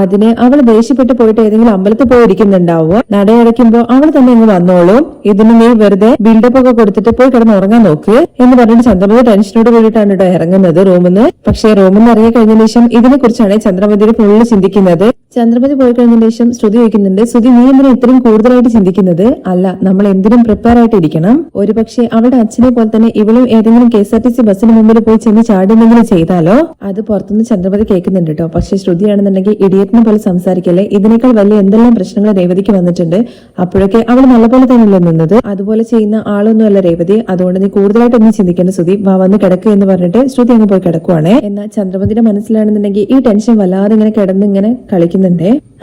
അതിന് അവൾ ദേഷ്യപ്പെട്ട് പോയിട്ട് ഏതെങ്കിലും അമ്പലത്തിൽ പോയി ഇരിക്കുന്നുണ്ടാവുക. നടയടയ്ക്കുമ്പോ അവൾ തന്നെ അങ്ങ് വന്നോളും. ഇതിന് നീ വെറുതെ ബിൽഡപ്പ് ഒക്കെ കൊടുത്തിട്ട് പോയി കിടന്ന് ഉറങ്ങാൻ നോക്ക് എന്ന് പറഞ്ഞിട്ട് ചന്ദ്രമതി ടെൻഷനോട് കൂടിയിട്ടാണ് കേട്ടോ ഇറങ്ങുന്നത് റൂമിന്ന്. പക്ഷേ റൂമിൽ നിന്ന് ഇറങ്ങി കഴിഞ്ഞ ശേഷം ഇതിനെ കുറിച്ചാണ് ചന്ദ്രമതിയുടെ ഫുള്ള് ചിന്തിക്കുന്നത്. ചന്ദ്രമതി പോയി കഴിഞ്ഞ ശേഷം ശ്രുതി ചോദിക്കുന്നുണ്ട്, ശ്രുതി നീ എന്തിനാ ഇത്രയും കൂടുതലായിട്ട് ചിന്തിക്കുന്നത്? അല്ല, നമ്മൾ എന്തിനും പ്രിപ്പയർ ആയിട്ട് ഇരിക്കണം. ഒരുപക്ഷെ അവളുടെ അച്ഛനെ പോലെ തന്നെ ഇവളും ഏതെങ്കിലും KSRTC ബസ്സിന് മുമ്പിൽ പോയി ചെന്ന് ചാടുന്നെങ്കിലും ചെയ്താലോ? അത് പുറത്തുനിന്ന് ചന്ദ്രമതി കേൾക്കുന്നുണ്ട് കേട്ടോ. പക്ഷെ ശ്രുതിയാണെന്നുണ്ടെങ്കിൽ ഇടിയറ്റിനെ പോലെ സംസാരിക്കല്ലേ, ഇതിനേക്കാൾ വലിയ എന്തെല്ലാം പ്രശ്നങ്ങൾ രേവതിക്ക് വന്നിട്ടുണ്ട്. അപ്പോഴൊക്കെ അവൾ നല്ലപോലെ തന്നെയല്ലേ നിന്നത്. അതുപോലെ ചെയ്യുന്ന ആളൊന്നുമല്ല രേവതി. അതുകൊണ്ട് നീ കൂടുതലായിട്ടൊന്നും ചിന്തിക്കേണ്ട ശ്രുതി, വാ വന്ന് കിടക്കുക എന്ന് പറഞ്ഞിട്ട് ശ്രുതി അങ്ങ് പോയി കിടക്കുവാണ്. എന്നാൽ ചന്ദ്രമതിയുടെ മനസ്സിലാണെന്നുണ്ടെങ്കിൽ ഈ ടെൻഷൻ വല്ലാതെ ഇങ്ങനെ കിടന്ന് ഇങ്ങനെ കളിക്കുന്നുണ്ട്.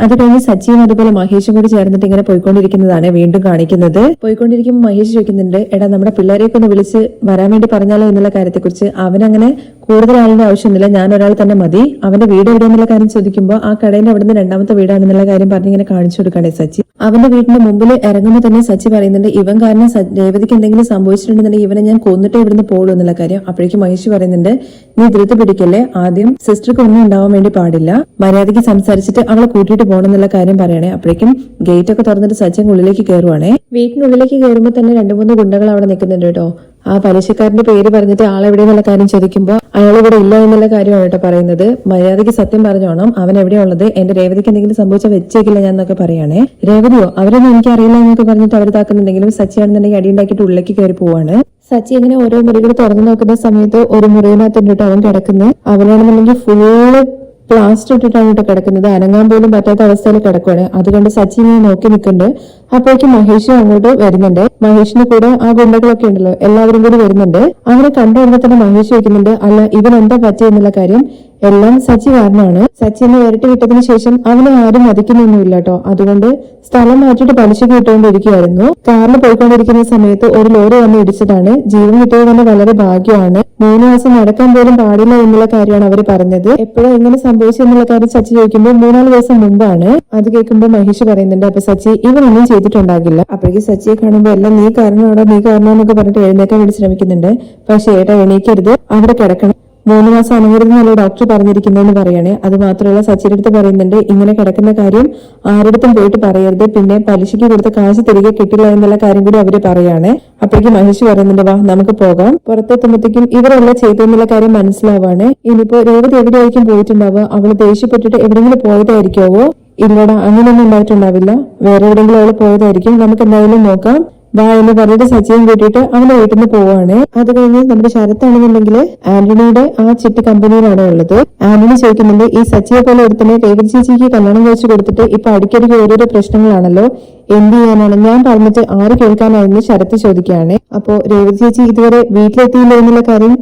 അത് കഴിഞ്ഞ് സച്ചിയും അതുപോലെ മഹേഷും കൂടി ചേർന്നിട്ട് ഇങ്ങനെ പോയിക്കൊണ്ടിരിക്കുന്നതാണ് വീണ്ടും കാണിക്കുന്നത്. പോയിക്കൊണ്ടിരിക്കുമ്പോൾ മഹേഷ് ചോദിക്കുന്നുണ്ട്, എടാ നമ്മുടെ പിള്ളേരെയൊക്കെ ഒന്ന് വിളിച്ച് വരാൻ വേണ്ടി പറഞ്ഞാലോ എന്നുള്ള കാര്യത്തെ കുറിച്ച്. അവനങ്ങനെ കൂടുതൽ ആളിന്റെ ആവശ്യമൊന്നുമില്ല, ഞാൻ ഒരാൾ തന്നെ മതി. അവന്റെ വീട് എവിടെയെന്നുള്ള കാര്യം ചോദിക്കുമ്പോൾ ആ കടയുടെ അവിടുന്ന് 2ാമത്തെ വീടാണെന്നുള്ള കാര്യം പറഞ്ഞ് ഇങ്ങനെ കാണിച്ചു കൊടുക്കണേ സച്ചി. അവന്റെ വീടിന്റെ മുമ്പിൽ ഇറങ്ങുമ്പോൾ തന്നെ സച്ചി പറയുന്നുണ്ട്, ഇവൻ കാരണം രേവതിക്ക് എന്തെങ്കിലും സംഭവിച്ചിട്ടുണ്ടെന്നുണ്ടെങ്കിൽ ഇവനെ ഞാൻ കൊന്നിട്ടേ ഇവിടുന്ന് പോളൂ എന്നുള്ള കാര്യം. അപ്പോഴേക്കും മഹേഷ് പറയുന്നുണ്ട്, നീ ധൃതി പിടിക്കല്ലേ, ആദ്യം സിസ്റ്റർക്ക് ഒന്നും ഉണ്ടാവാൻ വേണ്ടി പാടില്ല, മര്യാദയ്ക്ക് സംസാരിച്ചിട്ട് അവളെ കൂട്ടിയിട്ട് പോകണം എന്നുള്ള കാര്യം പറയണേ. അപ്പോഴേക്കും ഗേറ്റ് ഒക്കെ തുറന്നിട്ട് സച്ചിൻ ഉള്ളിലേക്ക് കയറുവാണേ. വീട്ടിനുള്ളിലേക്ക് കയറുമ്പോൾ തന്നെ 2-3 ഗുണ്ടകൾ അവിടെ നിൽക്കുന്നുണ്ട് കേട്ടോ. ആ പലിശക്കാരന്റെ പേര് പറഞ്ഞിട്ട് ആളെവിടെയെന്നുള്ള കാര്യം ചോദിക്കുമ്പോൾ അയാൾ ഇവിടെ ഇല്ല എന്നുള്ള കാര്യമാണ് കേട്ടോ പറയുന്നത്. മര്യാദയ്ക്ക് സത്യം പറഞ്ഞോണം, അവൻ എവിടെയുള്ളത്, എന്റെ രേവതിക്ക് എന്തെങ്കിലും സംഭവിച്ചാൽ വെച്ചേക്കില്ല ഞാൻ എന്നൊക്കെ പറയാണേ. രേവതിയോ അവരൊന്നും എനിക്ക് അറിയില്ല എന്നൊക്കെ പറഞ്ഞിട്ട് അവർ താക്കുന്നുണ്ടെങ്കിലും സച്ചിയാണെന്നുണ്ടെങ്കിൽ അടിയുണ്ടാക്കിയിട്ട് ഉള്ളിലേക്ക് കയറി പോവാണ്. സച്ചി ഇങ്ങനെ ഓരോ മുറികൾ തുറന്നു നോക്കുന്ന സമയത്ത് ഒരു മുറിയിനകത്തുണ്ട് അവൻ കിടക്കുന്നത്. അവനാണെന്നുണ്ടെങ്കിൽ ഫുള്ള് പ്ലാസ്റ്റർ ഇട്ടിട്ടാണ് കേട്ടോ കിടക്കുന്നത്. അനങ്ങാൻ പോലും പറ്റാത്ത അവസ്ഥയിൽ കിടക്കുവാണ്. അതുകൊണ്ട് സച്ചിനെ നോക്കി നിൽക്കുന്നുണ്ട്. അപ്പോഴേക്കും മഹേഷും അങ്ങോട്ട് വരുന്നുണ്ട്. മഹേഷിന് കൂടെ ആ ഗുണ്ടകളൊക്കെ ഉണ്ടല്ലോ, എല്ലാവരും കൂടി വരുന്നുണ്ട്. അവരെ കണ്ടുവരുമ്പോൾ തന്നെ മഹേഷ് ചോദിക്കുന്നുണ്ട്, അല്ല ഇവൻ എന്താ പറ്റിയെന്നുള്ള കാര്യം. എല്ലാം സച്ചി കാരണമാണ്. സച്ചിനെ വിരട്ടി വിട്ടതിന് ശേഷം അവനെ ആരും മതിക്കുന്നൊന്നുമില്ല കേട്ടോ. അതുകൊണ്ട് സ്ഥലം മാറ്റിയിട്ട് പലിശക്ക് വിട്ടുകൊണ്ടിരിക്കുകയായിരുന്നു. കാറിൽ പോയിക്കൊണ്ടിരിക്കുന്ന സമയത്ത് ഒരു ലോറി വന്ന് ഇടിച്ചതാണ്. ജീവൻ കിട്ടിയത് തന്നെ വളരെ ഭാഗ്യമാണ്. 3 മാസം നടക്കാൻ പോലും പാടില്ല എന്നുള്ള കാര്യമാണ് അവര് പറഞ്ഞത്. എപ്പോഴും എങ്ങനെ സംഭവിച്ചു എന്നുള്ള കാര്യം സച്ചി ചോദിക്കുമ്പോൾ 3-4 ദിവസം മുമ്പാണ്. അത് കേൾക്കുമ്പോൾ മഹേഷ് പറയുന്നുണ്ട്, അപ്പൊ സച്ചി ഇവനൊന്നും ചെയ്തിട്ടുണ്ടാകില്ല. അപ്പോഴേക്ക് സച്ചിയെ കാണുമ്പോൾ എല്ലാം നീ കാരണമാണോ എന്നൊക്കെ പറഞ്ഞിട്ട് എഴുന്നേക്കാൻ വേണ്ടി ശ്രമിക്കുന്നുണ്ട്. പക്ഷെ ഏട്ടാ എണീക്കരുത്, അവിടെ കിടക്കണം. 3 മാസം അനങ്ങരുതെന്നല്ല ഡോക്ടർ പറഞ്ഞിരിക്കുന്നതെന്ന് പറയണേ. അത് മാത്രമല്ല സച്ചിയുടെ അടുത്ത് പറയുന്നുണ്ട്, ഇങ്ങനെ കിടക്കുന്ന കാര്യം ആരുടെടുത്തും പോയിട്ട് പറയരുത്, പിന്നെ പലിശയ്ക്ക് കൊടുത്ത കാശ് തിരികെ കിട്ടില്ല എന്നുള്ള കാര്യം കൂടി അവര് പറയാണ്. അപ്പോഴേക്കും മഹേഷ് പറയുന്നുണ്ട്, വാ നമുക്ക് പോകാം. പുറത്തെത്തുമ്പോഴത്തേക്കും ഇവരെല്ലാം ചെയ്തെന്നുള്ള കാര്യം മനസ്സിലാവാണ്. ഇനിയിപ്പോ രേവതി എവിടെയായിരിക്കും പോയിട്ടുണ്ടാവുക? അവള് ദേഷ്യപ്പെട്ടിട്ട് എവിടെയെങ്കിലും പോയതായിരിക്കുമോ? ഇല്ലടാ, അങ്ങനെയൊന്നും ഉണ്ടായിട്ടുണ്ടാവില്ല. വേറെ എവിടെയെങ്കിലും അവള് പോയതായിരിക്കും. നമുക്ക് എന്തായാലും നോക്കാം, വാ എന്ന് പറഞ്ഞിട്ട് സച്ചിയും കൂട്ടിയിട്ട് അവന്റെ വീട്ടിൽ നിന്ന് പോവാണ്. അത് കഴിഞ്ഞ് നമ്മുടെ ശരത്താണെന്നുണ്ടെങ്കിൽ ആന്റണിയുടെ ആ ചിട്ടി കമ്പനിയിലാണ് ഉള്ളത്. ആന്റണി ചോദിക്കുന്നുണ്ട്, ഈ സച്ചിയെ പോലെ ഒരുത്തനെ രേവതി ചേച്ചിക്ക് കല്യാണം കഴിച്ചു കൊടുത്തിട്ട് ഇപ്പൊ അടിക്കടിക്ക് ഓരോരോ പ്രശ്നങ്ങളാണല്ലോ, എന്ത് ചെയ്യാനാണ്? ഞാൻ പറഞ്ഞിട്ട് ആര് കേൾക്കാനായിരുന്നു ശരത്ത് ചോദിക്കുകയാണ്. അപ്പോ രേവതി ചേച്ചി ഇതുവരെ വീട്ടിലെത്തിയില്ല എന്നുള്ള കാര്യം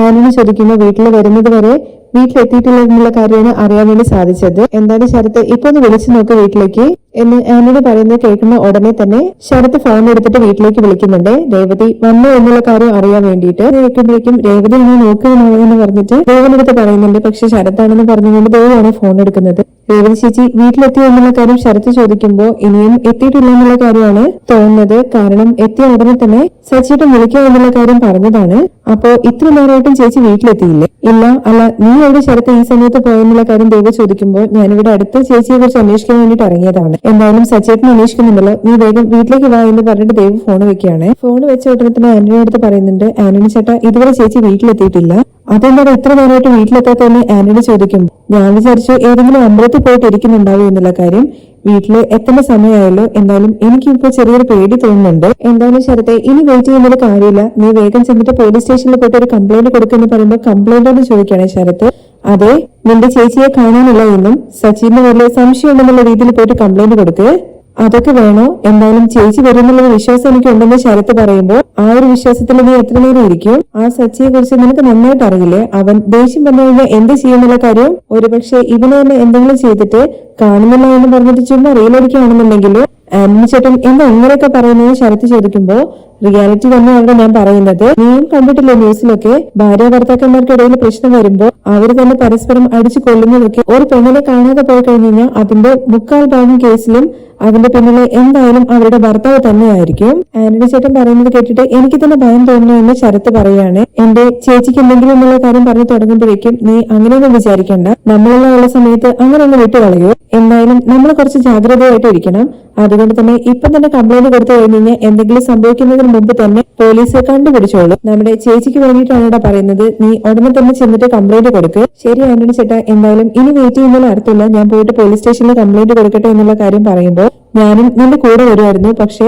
ആന്റണി ചോദിക്കുമ്പോൾ വീട്ടിൽ വരുന്നത് വരെ വീട്ടിലെത്തിയിട്ടില്ല എന്നുള്ള കാര്യമാണ് അറിയാൻ വേണ്ടി സാധിച്ചത്. എന്താണ് ശരത്ത്, ഇപ്പൊ ഒന്ന് വിളിച്ചു നോക്ക് വീട്ടിലേക്ക് എന്ന് ആന്റണി പറയുന്നത് കേൾക്കുന്ന ഉടനെ തന്നെ ശരത്ത് ഫോൺ എടുത്തിട്ട് വീട്ടിലേക്ക് വിളിക്കുന്നുണ്ട്. രേവതി വന്നു എന്നുള്ള കാര്യം അറിയാൻ വേണ്ടിയിട്ട്. കേൾക്കുമ്പോഴേക്കും രേവതി ഒന്ന് നോക്കുകയാണോ എന്ന് പറഞ്ഞിട്ട് ദേവനടുത്ത് പറയുന്നുണ്ട്. പക്ഷെ ശരത്താണെന്ന് പറഞ്ഞുകൊണ്ട് ദേവയാണ് ഫോൺ എടുക്കുന്നത്. രേവതി ചേച്ചി വീട്ടിലെത്തിയോ എന്നുള്ള കാര്യം ശരത്ത് ചോദിക്കുമ്പോൾ ഇനിയും എത്തിയിട്ടില്ല എന്നുള്ള കാര്യമാണ് തോന്നുന്നത്. കാരണം എത്തിയ ഉടനെ തന്നെ സച്ചിയുടെ വിളിക്കുക എന്നുള്ള കാര്യം പറഞ്ഞതാണ്. അപ്പോ ഇത്ര നേരമായിട്ടും ചേച്ചി വീട്ടിലെത്തിയില്ലേ? ഇല്ല. അല്ല, നീ എവിടെ ശരത്ത് ഈ സമയത്ത് പോയെന്നുള്ള കാര്യം ദേവ ചോദിക്കുമ്പോൾ ഞാനിവിടെ അടുത്ത ചേച്ചിയെ കുറിച്ച് അന്വേഷിക്കാൻ വേണ്ടിയിട്ട് ഇറങ്ങിയതാണ്. എന്തായാലും സച്ചേട്ടൻ അന്വേഷിക്കുന്നുണ്ടല്ലോ, നീ വേഗം വീട്ടിലേക്ക് വാ എന്ന് പറഞ്ഞിട്ട് ദേവ് ഫോൺ വെക്കുകയാണ്. ഫോൺ വെച്ച ഉടനെ തന്നെ ആന്റണി അടുത്ത് പറയുന്നുണ്ട്, ആന്റണി ചേട്ടാ ഇതുവരെ ചേച്ചി വീട്ടിലെത്തിയിട്ടില്ല. അതെന്താ ഇത്ര നേരമായിട്ട് വീട്ടിലെത്താത്തന്നെ ആന്റണി ചോദിക്കും. ഞാൻ വിചാരിച്ചു ഏതെങ്കിലും അമ്പലത്തിൽ പോയിട്ട് ഇരിക്കുന്നുണ്ടാവും എന്നുള്ള കാര്യം. വീട്ടില് എത്തേണ്ട സമയമായല്ലോ. എന്തായാലും എനിക്കിപ്പോ ചെറിയൊരു പേടി തോന്നുന്നുണ്ട്. എന്തായാലും ശരത്തെ ഇനി വെയിറ്റ് ചെയ്യുന്നൊരു കാര്യമില്ല, നീ വേഗം ചെന്നിട്ട് പോലീസ് സ്റ്റേഷനിൽ പോയിട്ട് ഒരു കംപ്ലൈന്റ് കൊടുക്കുമെന്ന് പറയുമ്പോൾ കംപ്ലൈന്റ് എന്ന് ചോദിക്കുകയാണ് ശരത്ത്. അതെ, നിന്റെ ചേച്ചിയെ കാണാനില്ല എന്നും സച്ചിന്റെ വലിയ സംശയം ഉണ്ടെന്നുള്ള രീതിയിൽ പോയിട്ട് കംപ്ലൈന്റ് കൊടുക്ക്. അതൊക്കെ വേണോ? എന്തായാലും ചേച്ചി വരുമെന്നുള്ള വിശ്വാസം എനിക്ക് ഉണ്ടെന്ന് ശരത്ത് പറയുമ്പോൾ ആ ഒരു വിശ്വാസത്തിൽ നീ എത്ര നേരം ഇരിക്കും? ആ സച്ചിയെ കുറിച്ച് നിനക്ക് നന്നായിട്ട് അറിയില്ലേ? അവൻ ദേഷ്യം വന്നു കഴിഞ്ഞാൽ എന്ത് ചെയ്യുന്നുള്ള കാര്യം ഒരുപക്ഷെ ഇവനെ തന്നെ എന്തെങ്കിലും ചെയ്തിട്ട് കാണുന്നില്ല എന്ന് പറഞ്ഞിട്ട് ചുമ്മാ റീലടിക്കുകയാണെന്നുണ്ടെങ്കിലോ ആന്റണി ചേട്ടൻ എന്താ അങ്ങനെയൊക്കെ പറയുന്നത് ശരത്ത് ചോദിക്കുമ്പോ റിയാലിറ്റി തന്നെയാണ് ഞാൻ പറയുന്നത്. നീയും കണ്ടിട്ടില്ലേ ന്യൂസിലൊക്കെ ഭാര്യ ഭർത്താക്കന്മാർക്കിടയിൽ പ്രശ്നം വരുമ്പോ അവര് തന്നെ പരസ്പരം അടിച്ചു കൊല്ലുന്നതൊക്കെ. ഒരു പെണ്ണിനെ കാണാതെ പോയി കഴിഞ്ഞു കഴിഞ്ഞാൽ അതിന്റെ 3/4 ഭാഗം കേസിലും അതിന്റെ പിന്നിലെ എന്തായാലും അവരുടെ ഭർത്താവ് തന്നെയായിരിക്കും. ആന്റണി ചേട്ടൻ പറയുന്നത് കേട്ടിട്ട് എനിക്ക് തന്നെ ഭയം തോന്നുന്നു എന്ന് ശരത്ത് പറയാണ്. എന്റെ ചേച്ചിക്ക് എന്തെങ്കിലും എന്നുള്ള കാര്യം പറഞ്ഞു തുടങ്ങുമ്പോഴേക്കും നീ അങ്ങനെയൊന്നും വിചാരിക്കണ്ട, നമ്മളെല്ലാം ഉള്ള സമയത്ത് അങ്ങനെ ഒന്ന് വിട്ടുകളയോ. എന്തായാലും നമ്മൾ കുറച്ച് ജാഗ്രതയായിട്ട് ഇരിക്കണം. അതുകൊണ്ട് തന്നെ ഇപ്പം തന്നെ കംപ്ലൈന്റ് കൊടുത്തു കഴിഞ്ഞു കഴിഞ്ഞാൽ എന്തെങ്കിലും സംഭവിക്കുന്നതിന് മുമ്പ് തന്നെ പോലീസ് കണ്ടുപിടിച്ചോളൂ. നമ്മുടെ ചേച്ചിക്ക് വേണ്ടിയിട്ടാണ് ഇവിടെ പറയുന്നത്. നീ ഉടനെ തന്നെ ചെന്നിട്ട് കംപ്ലൈന്റ് കൊടുക്ക്. ശരി ആന്റണി ചേട്ടാ, എന്തായാലും ഇനി വെയിറ്റ് ചെയ്യുന്നതിൽ അർത്ഥമില്ല, ഞാൻ പോയിട്ട് പോലീസ് സ്റ്റേഷനിൽ കംപ്ലൈന്റ് കൊടുക്കട്ടെ എന്നുള്ള കാര്യം പറയുമ്പോൾ ഞാനും നിന്റെ കൂടെ വരുമായിരുന്നു, പക്ഷേ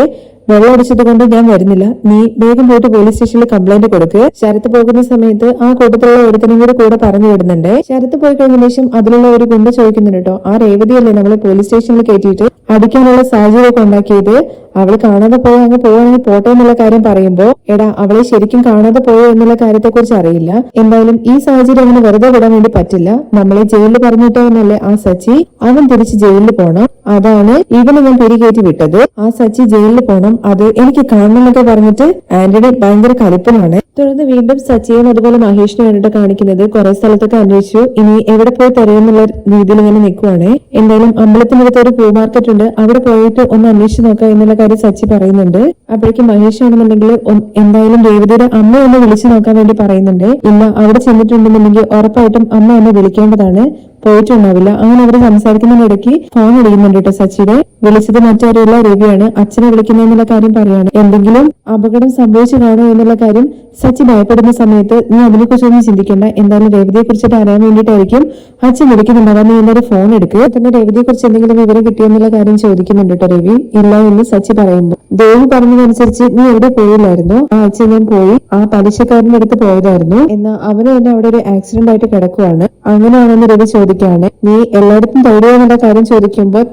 വെള്ളം അടിച്ചത് കൊണ്ട് ഞാൻ വരുന്നില്ല. നീ വേഗം പോയിട്ട് പോലീസ് സ്റ്റേഷനിൽ കംപ്ലൈന്റ് കൊടുക്ക്. ശരത്ത് പോകുന്ന സമയത്ത് ആ കൂട്ടത്തിലുള്ള ഒരുത്തനും കൂടെ പറഞ്ഞു വിടുന്നുണ്ട്. ശരത്ത് പോയി കഴിഞ്ഞ ശേഷം അതിലുള്ള ഒരു ഗുണ്ട ചോദിക്കുന്നുണ്ട് കേട്ടോ, ആ രേവതിയല്ലേ നമ്മള് പോലീസ് സ്റ്റേഷനിൽ കയറ്റിയിട്ട് അടിക്കാനുള്ള സാഹചര്യമൊക്കെ ഉണ്ടാക്കിയത്? അവള് കാണാതെ പോയി അങ്ങ് പോവാണെങ്കിൽ പോട്ടെ എന്നുള്ള കാര്യം പറയുമ്പോ എടാ അവളെ ശരിക്കും കാണാതെ പോയോ എന്നുള്ള കാര്യത്തെ കുറിച്ച് അറിയില്ല. എന്തായാലും ഈ സാഹചര്യം അങ്ങനെ വെറുതെ വിടാൻ വേണ്ടി പറ്റില്ല. നമ്മളെ ജയിലിൽ പറഞ്ഞിട്ടവനല്ലേ ആ സച്ചി, അവൻ തിരിച്ച് ജയിലിൽ പോണം. അതാണ് ഇവനെ ഞാൻ പിടികേറ്റി വിട്ടത്. ആ സച്ചി ജയിലിൽ പോണം, അത് എനിക്ക് കാണണം എന്നൊക്കെ പറഞ്ഞിട്ട് ആന്റണി ഭയങ്കര കലിപ്പനാണ്. തുടർന്ന് വീണ്ടും സച്ചിയും അതുപോലെ മഹേഷിനെ വേണ്ടിട്ട് കാണിക്കുന്നത് കുറെ സ്ഥലത്തൊക്കെ അന്വേഷിച്ചു, ഇനി എവിടെ പോയി തരയെന്നുള്ള രീതിയിൽ ഇങ്ങനെ നിൽക്കുവാണ്. എന്തായാലും അമ്പലത്തിനടുത്ത് ഒരു പൂ മാർക്കറ്റ് ഉണ്ട്, അവിടെ പോയിട്ട് ഒന്ന് അന്വേഷിച്ച് നോക്കാം എന്നുള്ള കാര്യം സച്ചി പറയുന്നുണ്ട്. അപ്പോഴേക്കും മഹേഷ് ആണെന്നുണ്ടെങ്കിൽ എന്തായാലും രേവതിയുടെ അമ്മ ഒന്ന് വിളിച്ചു നോക്കാൻ വേണ്ടി പറയുന്നുണ്ട്. ഇല്ല, അവിടെ ചെന്നിട്ടുണ്ടെന്നുണ്ടെങ്കിൽ ഉറപ്പായിട്ടും അമ്മ എന്നെ വിളിക്കേണ്ടതാണ്, പോയിട്ടുണ്ടാവില്ല. അങ്ങനെ അവർ സംസാരിക്കുന്നതിനിടയ്ക്ക് ഫോൺ അടിക്കുന്നുണ്ട് കേട്ടോ സച്ചിയുടെ. വിളിച്ചത് മറ്റാരുമില്ല, രവിയാണ്. അച്ഛനെ വിളിക്കുന്നതെന്നുള്ള കാര്യം പറയാണ്. എന്തെങ്കിലും അപകടം സംഭവിച്ചു കാണോ എന്നുള്ള കാര്യം സച്ചി ഭയപ്പെടുന്ന സമയത്ത് നീ അതിനെക്കുറിച്ചൊന്നും ചിന്തിക്കേണ്ട, എന്തായാലും രേവതിയെ കുറിച്ചിട്ട് അറിയാൻ വേണ്ടിയിട്ടായിരിക്കും അച്ഛൻ വിളിക്കുന്നുണ്ടാവാൻ, നീ എന്തായാലും ഫോൺ എടുക്കുക. തന്നെ രേവതിയെ കുറിച്ച് എന്തെങ്കിലും വിവരം കിട്ടിയെന്നുള്ള കാര്യം ചോദിക്കുന്നുണ്ട് കേട്ടോ രവി. ഇല്ല എന്ന് സച്ചി പറയുമ്പോൾ ദേവി പറഞ്ഞതനുസരിച്ച് നീ എവിടെ പോയില്ലായിരുന്നോ? ആ അച്ഛൻ ഞാൻ പോയി, ആ പലിശക്കാരന്റെ അടുത്ത് പോയതായിരുന്നു. എന്നാൽ അവന് തന്നെ അവിടെ ഒരു ആക്സിഡന്റ് ആയിട്ട് കിടക്കുവാണ്. അങ്ങനെയാണെന്ന് രവി ചോദിക്കും. ചോദിക്കുകയാണ്. നീ എല്ലായിടത്തും തേടിയോ എന്നുള്ള കാര്യം ചോദിക്കുമ്പോൾ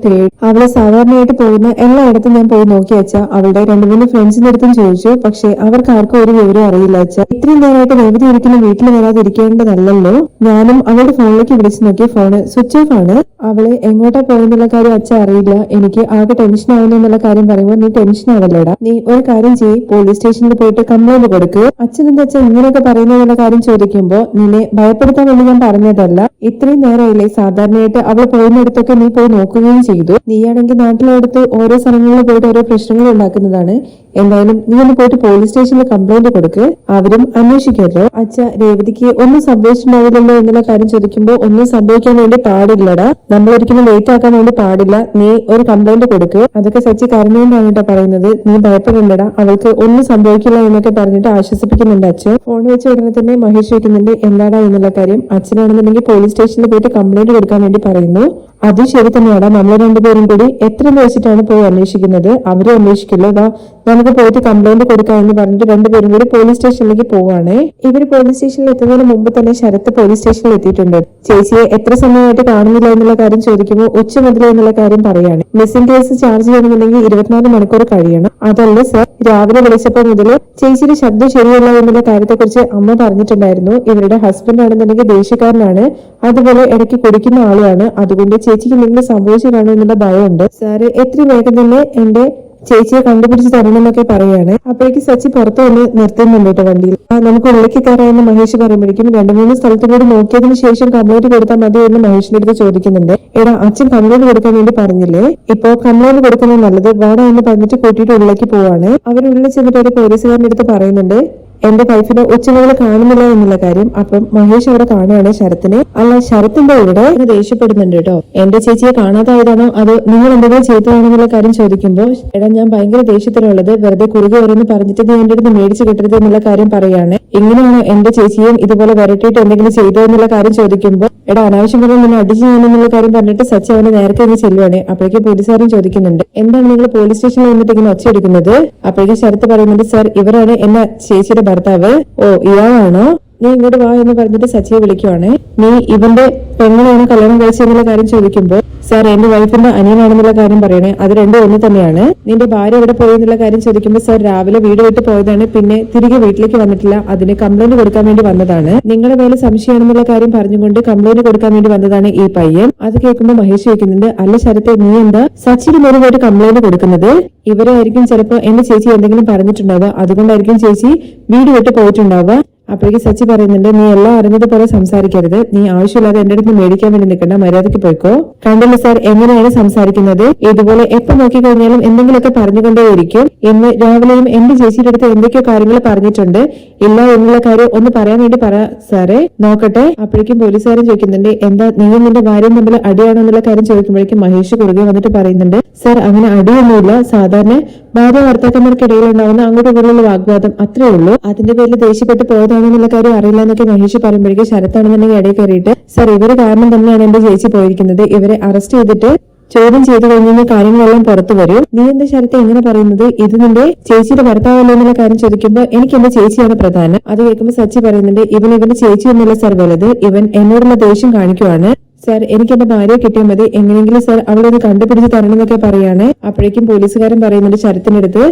അവള് സാധാരണയായിട്ട് പോകുന്ന എല്ലായിടത്തും ഞാൻ പോയി നോക്കി അച്ഛ. അവളുടെ 2-3 ഫ്രണ്ട്സിന്റെ അടുത്തും ചോദിച്ചു, പക്ഷെ അവർക്ക് ആർക്കും ഒരു വിവരം അറിയില്ല അച്ഛ. ഇത്രയും നേരമായിട്ട് രേവതി ഒരിക്കലും വീട്ടിൽ വരാതിരിക്കേണ്ടതല്ലോ. ഞാനും അവളുടെ ഫോണിലേക്ക് വിളിച്ചു നോക്കി, ഫോണ് സ്വിച്ച് ഓഫ് ആണ്. അവള് എങ്ങോട്ടാ പോയെന്നുള്ള കാര്യം അച്ഛൻ അറിയില്ല. എനിക്ക് ആകെ ടെൻഷൻ ആവുന്നു എന്നുള്ള കാര്യം പറയുമ്പോൾ നീ ടെൻഷൻ ആവല്ലേടാ, നീ ഒരു കാര്യം ചെയ്യ്, പോലീസ് സ്റ്റേഷനിൽ പോയിട്ട് കംപ്ലൈന്റ് കൊടുക്ക്. അച്ഛൻ എന്താ അച്ഛൻ ഇങ്ങനെയൊക്കെ പറയുന്നതെന്നുള്ള കാര്യം ചോദിക്കുമ്പോൾ നിന്നെ ഭയപ്പെടുത്താൻ വേണ്ടി ഞാൻ പറഞ്ഞതല്ല. ഇത്രയും നേരമില്ലേ സാധാരണയായിട്ട് അവൾ പോകുന്നിടത്തൊക്കെ നീ പോയി നോക്കുകയും ചെയ്തു. നീയാണെങ്കിൽ നാട്ടിലടുത്ത് ഓരോ സ്ഥലങ്ങളിൽ പോയിട്ട് ഓരോ പ്രശ്നങ്ങൾ ഉണ്ടാക്കുന്നതാണ്. എന്തായാലും നീ ഒന്ന് പോയിട്ട് പോലീസ് സ്റ്റേഷനിൽ കംപ്ലൈന്റ് കൊടുക്ക്, അവരും അന്വേഷിക്കുമല്ലോ. അച്ഛ രേവതിക്ക് ഒന്നും സംഭവിച്ചിട്ടുണ്ടാവില്ലല്ലോ എന്നുള്ള കാര്യം ചോദിക്കുമ്പോൾ ഒന്നും സംഭവിക്കാൻ വേണ്ടി പാടില്ലടാ, നമ്മൾ ഒരിക്കലും ലേറ്റ് ആക്കാൻ വേണ്ടി പാടില്ല. നീ ഒരു കംപ്ലൈന്റ് കൊടുക്ക്. അതൊക്കെ സച്ചി കരഞ്ഞുകൊണ്ടാണ് കേട്ടോ പറയുന്നത്. നീ ഭയപ്പെടണ്ടടാ, അവൾക്ക് ഒന്നും സംഭവിക്കില്ല എന്നൊക്കെ പറഞ്ഞിട്ട് ആശ്വസിപ്പിക്കുന്നുണ്ട് അച്ഛൻ. ഫോൺ വെച്ച ഉടനെ തന്നെ മഹേഷ് ചോദിക്കുന്നുണ്ട് എന്താടാ എന്നുള്ള കാര്യം. അച്ഛനാണെന്നുണ്ടെങ്കിൽ പോലീസ് സ്റ്റേഷനിൽ പോയിട്ട് കംപ്ലൈന്റ് കൊടുക്കാൻ വേണ്ടി പറയുന്നു. അത് ശരി തന്നെയാടാ, നമ്മൾ രണ്ടുപേരും കൂടി എത്ര വെച്ചിട്ടാണ് പോയി അന്വേഷിക്കുന്നത്, അവരും അന്വേഷിക്കില്ലോ, വാ നമുക്ക് പോയിട്ട് കംപ്ലൈന്റ് കൊടുക്കാം എന്ന് പറഞ്ഞിട്ട് രണ്ടുപേരും കൂടി പോലീസ് സ്റ്റേഷനിലേക്ക് പോവാണ്. ഇവര് പോലീസ് സ്റ്റേഷനിൽ എത്തുന്നതിന് മുമ്പ് തന്നെ ശരത്ത് പോലീസ് സ്റ്റേഷനിൽ എത്തിയിട്ടുണ്ട്. ചേച്ചിയെ എത്ര സമയമായിട്ട് കാണുന്നില്ല എന്നുള്ള കാര്യം ചോദിക്കുമ്പോൾ ഉച്ച മുതലേ എന്നുള്ള കാര്യം പറയാണ്. മിസ്സിംഗ് കേസ് ചാർജ് ചെയ്യണമെന്നുണ്ടെങ്കിൽ 24 മണിക്കൂർ കഴിയണം. അതല്ല സർ, രാവിലെ വിളിച്ചപ്പോൾ മുതൽ ചേച്ചിയുടെ ശബ്ദം ശരിയല്ല എന്നുള്ള കാര്യത്തെക്കുറിച്ച് അമ്മ പറഞ്ഞിട്ടുണ്ടായിരുന്നു. ഇവരുടെ ഹസ്ബൻഡ് ആണെന്നുണ്ടെങ്കിൽ ദേഷ്യക്കാരനാണ്, അതുപോലെ ഇടയ്ക്ക് കുടിക്കുന്ന ആളുമാണ്. അതുകൊണ്ട് ചേച്ചിക്ക് എന്തെങ്കിലും സംഭവിച്ചു കാണും എന്നുള്ള ഭയമുണ്ട്. സാറ് എത്രയും വേഗം തന്നെ എന്റെ ചേച്ചിയെ കണ്ടുപിടിച്ച് തരണമെന്നൊക്കെ പറയാണ്. അപ്പോഴേക്ക് സച്ചി പുറത്തു വന്ന് നിർത്തുന്നുണ്ട് കേട്ടോ വണ്ടിയിൽ. നമുക്ക് ഉള്ളിലേക്ക് കയറാമെന്ന് മഹേഷ് പറയുമ്പോഴേക്കും 2-3 സ്ഥലത്തും കൂടി നോക്കിയതിനു ശേഷം കംപ്ലൈന്റ് കൊടുത്താൽ മതി എന്ന് മഹേഷിന്റെ അടുത്ത് ചോദിക്കുന്നുണ്ട്. എടാ അച്ഛൻ കംപ്ലൈന്റ് കൊടുക്കാൻ വേണ്ടി പറഞ്ഞില്ലേ, ഇപ്പൊ കംപ്ലൈന്റ് കൊടുക്കുന്നത് നല്ലത്, വാടാ എന്ന് പറഞ്ഞിട്ട് കൂട്ടിയിട്ട് ഉള്ളിലേക്ക് പോവാണ്. അവരുള്ളിൽ ചെന്നിട്ട് ഒരു പോലീസുകാരന്റെ അടുത്ത് പറയുന്നുണ്ട് എന്റെ വൈഫിനെ ഉച്ചവേള കാണുന്നില്ല എന്നുള്ള കാര്യം. അപ്പം മഹേഷ് അവിടെ കാണുകയാണ് ശരത്തിനെ. അല്ല ശരത്തിന്റെ ഇവിടെ ദേഷ്യപ്പെടുന്നുണ്ട് കേട്ടോ. എന്റെ ചേച്ചിയെ കാണാതായതാണോ അതോ നിങ്ങൾ എന്തെങ്കിലും ചെയ്തതാണെന്നുള്ള കാര്യം ചോദിക്കുമ്പോൾ എടാ ഞാൻ ഭയങ്കര ദേഷ്യത്തിലുള്ളത്, വെറുതെ കുറുകെ വരുമെന്ന് പറഞ്ഞിട്ട് നീ എന്റെ അടുത്ത് മേടിച്ചു കിട്ടരുത് എന്നുള്ള കാര്യം പറയാണ്. ഇങ്ങനെയാണോ എന്റെ ചേച്ചിയും ഇതുപോലെ വരട്ടിയിട്ട് എന്തെങ്കിലും ചെയ്തോ എന്നുള്ള കാര്യം ചോദിക്കുമ്പോൾ എടാ അനാവശ്യം പറഞ്ഞാൽ നിന്നെ അടിച്ചു ഞാനെന്നുള്ള കാര്യം പറഞ്ഞിട്ട് സച്ചി അവനെ നേരത്തെ ഇങ്ങനെ ചെല്ലുവാണ്. അപ്പോഴേക്കും പോലീസുകാരൻ ചോദിക്കുന്നുണ്ട് എന്താണ് നിങ്ങൾ പോലീസ് സ്റ്റേഷനിൽ വന്നിട്ട് ഇങ്ങനെ ഒച്ചയെടുക്കുന്നത്. അപ്പോഴേക്കും ശരത്ത് പറയുന്നുണ്ട് സാർ ഇവരാണ് എന്നെ ചേച്ചിയുടെ ഭർത്താവ്. ഓ ഇയാളാണോ, നീ ഇങ്ങോട്ട് വാ എന്ന് പറഞ്ഞിട്ട് സച്ചിയെ വിളിക്കുവാണ്. നീ ഇവന്റെ പെങ്ങളാണ് കല്യാണം കഴിച്ചെന്നുള്ള കാര്യം ചോദിക്കുമ്പോൾ സാർ എന്റെ വൈഫിന്റെ അനിയനാണെന്നുള്ള കാര്യം പറയണേ, അത് രണ്ടും ഒന്ന് തന്നെയാണ്. നിന്റെ ഭാര്യ എവിടെ പോയി എന്നുള്ള കാര്യം ചോദിക്കുമ്പോൾ സാർ രാവിലെ വീട് വിട്ട് പോയതാണ്, പിന്നെ തിരികെ വീട്ടിലേക്ക് വന്നിട്ടില്ല, അതിന് കംപ്ലൈന്റ് കൊടുക്കാൻ വേണ്ടി വന്നതാണ്. നിങ്ങളുടെ മേലെ സംശയമാണെന്നുള്ള കാര്യം പറഞ്ഞുകൊണ്ട് കംപ്ലൈന്റ് കൊടുക്കാൻ വേണ്ടി വന്നതാണ് ഈ പയ്യൻ. അത് കേൾക്കുമ്പോൾ മഹേഷ് ചോദിക്കുന്നുണ്ട് അല്ല ശരത്തെ നീ എന്താ സച്ചിന് മേലെ പോയിട്ട് കംപ്ലൈന്റ് കൊടുക്കുന്നത്. ഇവരായിരിക്കും ചിലപ്പോ എന്റെ ചേച്ചി എന്തെങ്കിലും പറഞ്ഞിട്ടുണ്ടാവുക, അതുകൊണ്ടായിരിക്കും ചേച്ചി വീട് വിട്ട് പോയിട്ടുണ്ടാവുക. അപ്പോഴേക്ക് സച്ചി പറയുന്നുണ്ട് നീ എല്ലാം അറിഞ്ഞത് പോലെ സംസാരിക്കരുത്, നീ ആവശ്യമില്ലാതെ എന്റെ അടുത്ത് മേടിക്കാൻ വേണ്ടി നിൽക്കണ്ട, മര്യാദയ്ക്ക് പോയിക്കോ. കണ്ടല്ലോ സാർ എങ്ങനെയാണ് സംസാരിക്കുന്നത്, ഇതുപോലെ എപ്പോ നോക്കിക്കഴിഞ്ഞാലും എന്തെങ്കിലുമൊക്കെ പറഞ്ഞുകൊണ്ടേയിരിക്കും. ഇന്ന് രാവിലെയും എന്റെ ചേച്ചിയുടെ അടുത്ത് എന്തൊക്കെയോ കാര്യങ്ങൾ പറഞ്ഞിട്ടുണ്ട്, ഇല്ല എന്നുള്ള കാര്യം ഒന്ന് പറയാൻ വേണ്ടി പറ സാറേ, നോക്കട്ടെ. അപ്പോഴേക്കും പോലീസുകാരൻ ചോദിക്കുന്നുണ്ട് എന്താ നീയും നിന്റെ ഭാര്യയും തമ്മിൽ അടിയാണോ എന്നുള്ള കാര്യം ചോദിക്കുമ്പോഴേക്കും മഹേഷ് കുറുകെ വന്നിട്ട് പറയുന്നുണ്ട് സാർ അങ്ങനെ അടിയൊന്നുമില്ല, സാധാരണ ഭാര്യ ഭർത്താക്കന്മാർക്കിടയിൽ ഉണ്ടാവുന്ന അങ്ങോട്ടും ഇങ്ങോട്ടുള്ള വാഗ്വാദം അത്രേ ഉള്ളൂ, അതിന്റെ പേരിൽ ദേഷ്യപ്പെട്ട് പോയതാണെന്നുള്ള കാര്യം അറിയില്ല എന്നൊക്കെ മഹേഷ് പറയുമ്പോഴേക്കും ശരത്താണെന്നുണ്ടെങ്കിൽ ഇടയിൽ കയറിയിട്ട് സാർ ഇവര് കാരണം തന്നെയാണ് എന്റെ ചേച്ചി പോയിരിക്കുന്നത്, ഇവരെ അറസ്റ്റ് ചെയ്തിട്ട് ചോദ്യം ചെയ്തു കഴിഞ്ഞാൽ കാര്യങ്ങളെല്ലാം പുറത്തു വരും. നീ എന്താ ശരത്തെ എങ്ങനെ പറയുന്നത്, ഇത് നിന്റെ ചേച്ചിയുടെ ഭർത്താവല്ലോ എന്നുള്ള കാര്യം ചോദിക്കുമ്പോൾ എനിക്ക് എന്റെ ചേച്ചിയാണ് പ്രധാനം. അത് കേൾക്കുമ്പോൾ സച്ചി പറയുന്നുണ്ട് ഇവന്റെ ചേച്ചി ഒന്നുമില്ല സാർ വലുത്, ഇവൻ എന്നോടുള്ള ദേഷ്യം കാണിക്കുവാണ് സാർ, എനിക്ക് എന്റെ ഭാര്യയെ കിട്ടിയാൽ മതി, എങ്ങനെയെങ്കിലും സാർ അവളെ ഒന്ന് കണ്ടുപിടിച്ച് തരണം എന്നൊക്കെ പറയാണ്. അപ്പോഴേക്കും പോലീസുകാരൻ പറയുന്നുണ്ട് ശരത്തിനടുത്ത്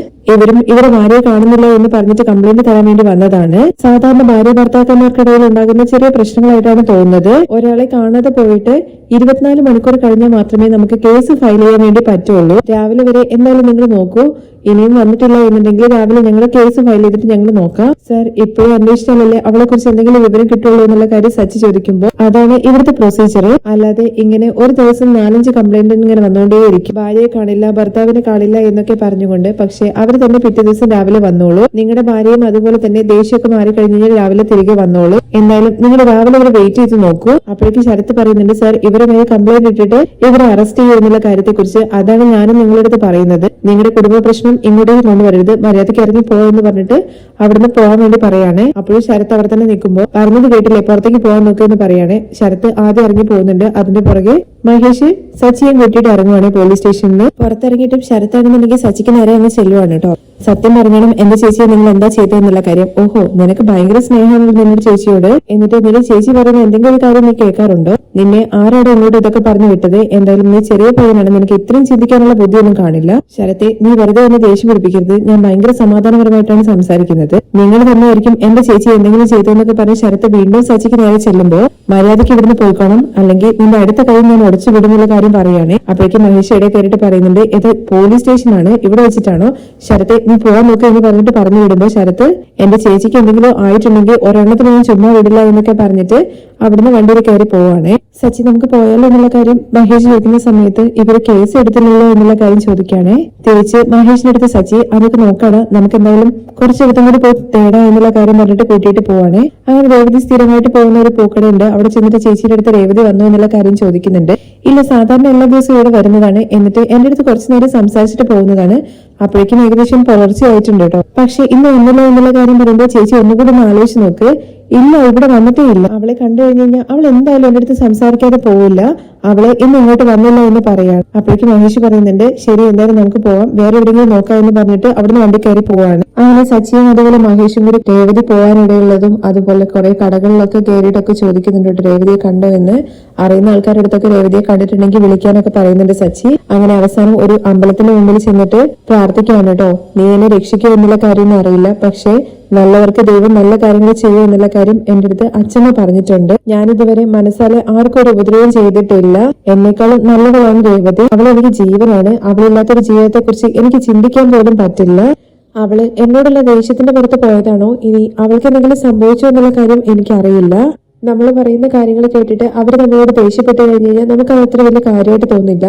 ഇവരെ ഭാര്യയെ കാണുന്നില്ല എന്ന് പറഞ്ഞിട്ട് കംപ്ലൈന്റ് തരാൻ വേണ്ടി വന്നതാണ്. സാധാരണ ഭാര്യ ഭർത്താക്കന്മാർക്കിടയിൽ ഉണ്ടാകുന്ന ചെറിയ പ്രശ്നങ്ങളായിട്ടാണ് തോന്നുന്നത്. ഒരാളെ കാണാതെ പോയിട്ട് 24 മണിക്കൂർ കഴിഞ്ഞാൽ മാത്രമേ നമുക്ക് കേസ് ഫയൽ ചെയ്യാൻ വേണ്ടി പറ്റുള്ളൂ. രാവിലെ വരെ എന്തായാലും നിങ്ങൾ നോക്കൂ, ഇനിയും വന്നിട്ടില്ല എന്നുണ്ടെങ്കിൽ രാവിലെ ഞങ്ങൾ കേസ് ഫയൽ ചെയ്തിട്ട് ഞങ്ങൾ നോക്കാം. സാർ ഇപ്പോഴും അന്വേഷിച്ചാലല്ലേ അവളെ കുറിച്ച് എന്തെങ്കിലും വിവരം കിട്ടുള്ളൂ എന്നുള്ള കാര്യം സച്ചി ചോദിക്കുമ്പോൾ അതാണ് ഇവിടുത്തെ പ്രൊസീജിയർ, അല്ലാതെ ഇങ്ങനെ ഒരു ദിവസം 4-5 കംപ്ലൈന്റ് ഇങ്ങനെ വന്നുകൊണ്ടേയിരിക്കും. ഭാര്യയെ കാണില്ല ഭർത്താവിനെ കാണില്ല എന്നൊക്കെ പറഞ്ഞുകൊണ്ട്. പക്ഷെ അവർ തന്നെ പിറ്റേ ദിവസം രാവിലെ വന്നോളൂ. നിങ്ങളുടെ ഭാര്യയും അതുപോലെ തന്നെ ദേഷ്യമൊക്കെ മാറിക്കഴിഞ്ഞാൽ രാവിലെ തിരികെ വന്നോളൂ. എന്തായാലും നിങ്ങൾ രാവിലെ ഇവരെ വെയിറ്റ് ചെയ്ത് നോക്കൂ. അപ്പോഴേക്ക് ശരത്ത് പറയുന്നുണ്ട് സാർ ഇവരെ മേലെ കംപ്ലൈന്റ് ഇട്ടിട്ട് ഇവരെ അറസ്റ്റ് ചെയ്യുന്നുള്ള കാര്യത്തെ കുറിച്ച് അതാണ് ഞാനും നിങ്ങളുടെ അടുത്ത് പറയുന്നത്. നിങ്ങളുടെ കുടുംബ പ്രശ്നം ഇങ്ങോട്ടേക്ക് കൊണ്ടുവരരുത്, മര്യാദയ്ക്ക് ഇറങ്ങി പോയെന്ന് പറഞ്ഞിട്ട് അവിടുന്ന് പോകാൻ വേണ്ടി പറയാണ്. അപ്പോഴും ശരത്ത് അവിടെ തന്നെ നിൽക്കുമ്പോൾ പറഞ്ഞത് കേട്ടില്ലേ പുറത്തേക്ക് പോകാൻ നോക്കുമെന്ന് പറയാണ്. ശരത്ത് ആദ്യം ഇറങ്ങി പോകുന്നുണ്ട്, അതിന്റെ പുറകെ മഹേഷ് സച്ചിയെ കൂട്ടിയിട്ട് ഇറങ്ങുവാണ് പോലീസ് സ്റ്റേഷനിൽ. പുറത്തിറങ്ങിയിട്ടും ശരത്താണെന്നുണ്ടെങ്കിൽ സച്ചിക്ക് നേരെ അങ്ങ് ചെല്ലുവാണ് കേട്ടോ. സത്യം പറഞ്ഞണം, എന്റെ ചേച്ചിയെ നിങ്ങൾ എന്താ ചെയ്തതെന്നുള്ള കാര്യം. ഓഹോ, നിനക്ക് ഭയങ്കര സ്നേഹമാണ് നിന്റെ ചേച്ചിയോട്. എന്നിട്ട് നിന്റെ ചേച്ചി പറയുന്ന എന്തെങ്കിലും ഒരു കാര്യം നീ കേൾക്കാറുണ്ടോ? നിന്നെ ആരാണ് ഇങ്ങോട്ട് ഇതൊക്കെ പറഞ്ഞു വിട്ടത്? എന്തായാലും നീ ചെറിയ പയ്യനാണ്, നിനക്ക് ഇത്രയും ചിന്തിക്കാനുള്ള ബുദ്ധിയൊന്നും കാണില്ല. ശരത്തെ, നീ വെറുതെ എന്നെ ദേഷ്യം പിടിപ്പിക്കരുത്. ഞാൻ ഭയങ്കര സമാധാനപരമായിട്ടാണ് സംസാരിക്കുന്നത്. നിങ്ങൾ തന്നെയായിരിക്കും എന്റെ ചേച്ചി എന്തെങ്കിലും ചെയ്തതെന്നൊക്കെ പറഞ്ഞ് ശരത്ത് വീണ്ടും സച്ചിക്ക് നേരെ ചെല്ലുമ്പോൾ മര്യാദയ്ക്ക് ഇവിടുന്ന് പോയിക്കോണം, അല്ലെങ്കിൽ നിന്റെ അടുത്ത കൈ ഞാൻ ഉടച്ചു വിടുന്നുള്ള കാര്യം പറയുകയാണ്. അപ്പോഴേക്കും മഹേഷ് ഇടയിൽ കയറിയിട്ട് പറയുന്നുണ്ട്, ഇത് പോലീസ് സ്റ്റേഷനാണ്, ഇവിടെ വെച്ചിട്ടാണോ? ശരത്തെ, നീ പോകാൻ നോക്കുക എന്ന് പറഞ്ഞിട്ട് പറഞ്ഞു വിടുമ്പോ ശരത്ത്, എന്റെ ചേച്ചിക്ക് എന്തെങ്കിലും ആയിട്ടുണ്ടെങ്കിൽ ഒരെണ്ണത്തിന് ഞാൻ ചുമ്മാ വിടില്ല എന്നൊക്കെ പറഞ്ഞിട്ട് അവിടുന്ന് വണ്ടിയിൽ കയറി പോവാണ്. സച്ചി, നമുക്ക് പോയാലോ എന്നുള്ള കാര്യം മഹേഷ് ചോദിക്കുന്ന സമയത്ത് ഇവര് കേസ് എടുത്തില്ലല്ലോ എന്നുള്ള കാര്യം ചോദിക്കുകയാണ്. തിരിച്ച് മഹേഷിനടുത്ത് സച്ചി, അതൊക്കെ നോക്കാണ്, നമുക്ക് എന്തായാലും കുറച്ചെടുത്തും കൂടി പോയി തേടാം എന്നുള്ള കാര്യം പറഞ്ഞിട്ട് കൂട്ടിയിട്ട് പോവാണ്. അങ്ങനെ രേവതി സ്ഥിരമായിട്ട് പോകുന്ന ഒരു പൂക്കടയുണ്ട്. അവിടെ ചെന്നിട്ട് ചേച്ചിയുടെ അടുത്ത് രേവതി വന്നു എന്നുള്ള കാര്യം ചോദിക്കുന്നുണ്ട്. ഇല്ല, സാധാരണ എല്ലാ ദിവസവും ഇവിടെ വരുന്നതാണ്, എന്നിട്ട് എന്റെ അടുത്ത് കുറച്ചു നേരം സംസാരിച്ചിട്ട് പോകുന്നതാണ്. അപ്പോഴേക്കും ഏകദേശം പുലർച്ചയായിട്ടുണ്ട് കേട്ടോ. പക്ഷെ ഇന്ന് വന്നല്ലോ എന്നുള്ള കാര്യം പറയുമ്പോൾ ചേച്ചി ഒന്നുകൂടി ഒന്ന് ആലോചിച്ച് നോക്ക്. ഇല്ല, ഇവിടെ വന്നിട്ടേ ഇല്ല. അവളെ കണ്ടു കഴിഞ്ഞു കഴിഞ്ഞാൽ അവൾ എന്തായാലും എന്റെ അടുത്ത് സംസാരിക്കാതെ പോവില്ല. അവളെ ഇന്ന് ഇങ്ങോട്ട് വന്നില്ല എന്ന് പറയാണ്. അപ്പോഴേക്കും മഹേഷ് പറയുന്നുണ്ട്, ശരി, എന്തായാലും നമുക്ക് പോവാം, വേറെ എവിടെയെങ്കിലും നോക്കാം എന്ന് പറഞ്ഞിട്ട് അവിടുന്ന് വണ്ടി കയറി പോവാണ്. അങ്ങനെ സച്ചിയും അതുപോലെ മഹേഷും കൂടി രേവതി പോകാനിടയുള്ളതും അതുപോലെ കുറെ കടകളിലൊക്കെ കയറിയിട്ടൊക്കെ ചോദിക്കുന്നുണ്ട് രേവതിയെ കണ്ടോ എന്ന്. അറിയുന്ന ആൾക്കാരുടെ അടുത്തൊക്കെ രേവതിയെ കണ്ടിട്ടുണ്ടെങ്കിൽ വിളിക്കാനൊക്കെ പറയുന്നുണ്ട് സച്ചി. അങ്ങനെ അവസാനം ഒരു അമ്പലത്തിന്റെ മുമ്പിൽ ചെന്നിട്ട് പ്രാർത്ഥിക്കുകയാണ് കേട്ടോ. നീ എന്നെ രക്ഷിക്കുമോ എന്നുള്ള കാര്യമൊന്നും അറിയില്ല, പക്ഷേ നല്ലവർക്ക് ദൈവം നല്ല കാര്യങ്ങൾ ചെയ്യും എന്നുള്ള കാര്യം എന്റെ അടുത്ത് അച്ഛമ്മ പറഞ്ഞിട്ടുണ്ട്. ഞാനിതുവരെ മനസ്സാലെ ആർക്കും ഒരു ഉപദ്രവം ചെയ്തിട്ടില്ല. എന്നെക്കാളും നല്ലവളാണ് രേവതി. അവൾ എനിക്ക് ജീവനാണ്. അവളില്ലാത്തൊരു ജീവിതത്തെ കുറിച്ച് എനിക്ക് ചിന്തിക്കാൻ പോലും പറ്റില്ല. അവള് എന്നോടുള്ള ദേഷ്യത്തിന്റെ പുറത്ത് പോയതാണോ, ഇനി അവൾക്ക് എന്തെങ്കിലും സംഭവിച്ചോ എന്നുള്ള കാര്യം എനിക്കറിയില്ല. നമ്മൾ പറയുന്ന കാര്യങ്ങൾ കേട്ടിട്ട് അവർ നമ്മളോട് ദേഷ്യപ്പെട്ട് കഴിഞ്ഞ് കഴിഞ്ഞാൽ നമുക്ക് അത് അത്ര വലിയ കാര്യമായിട്ട് തോന്നില്ല.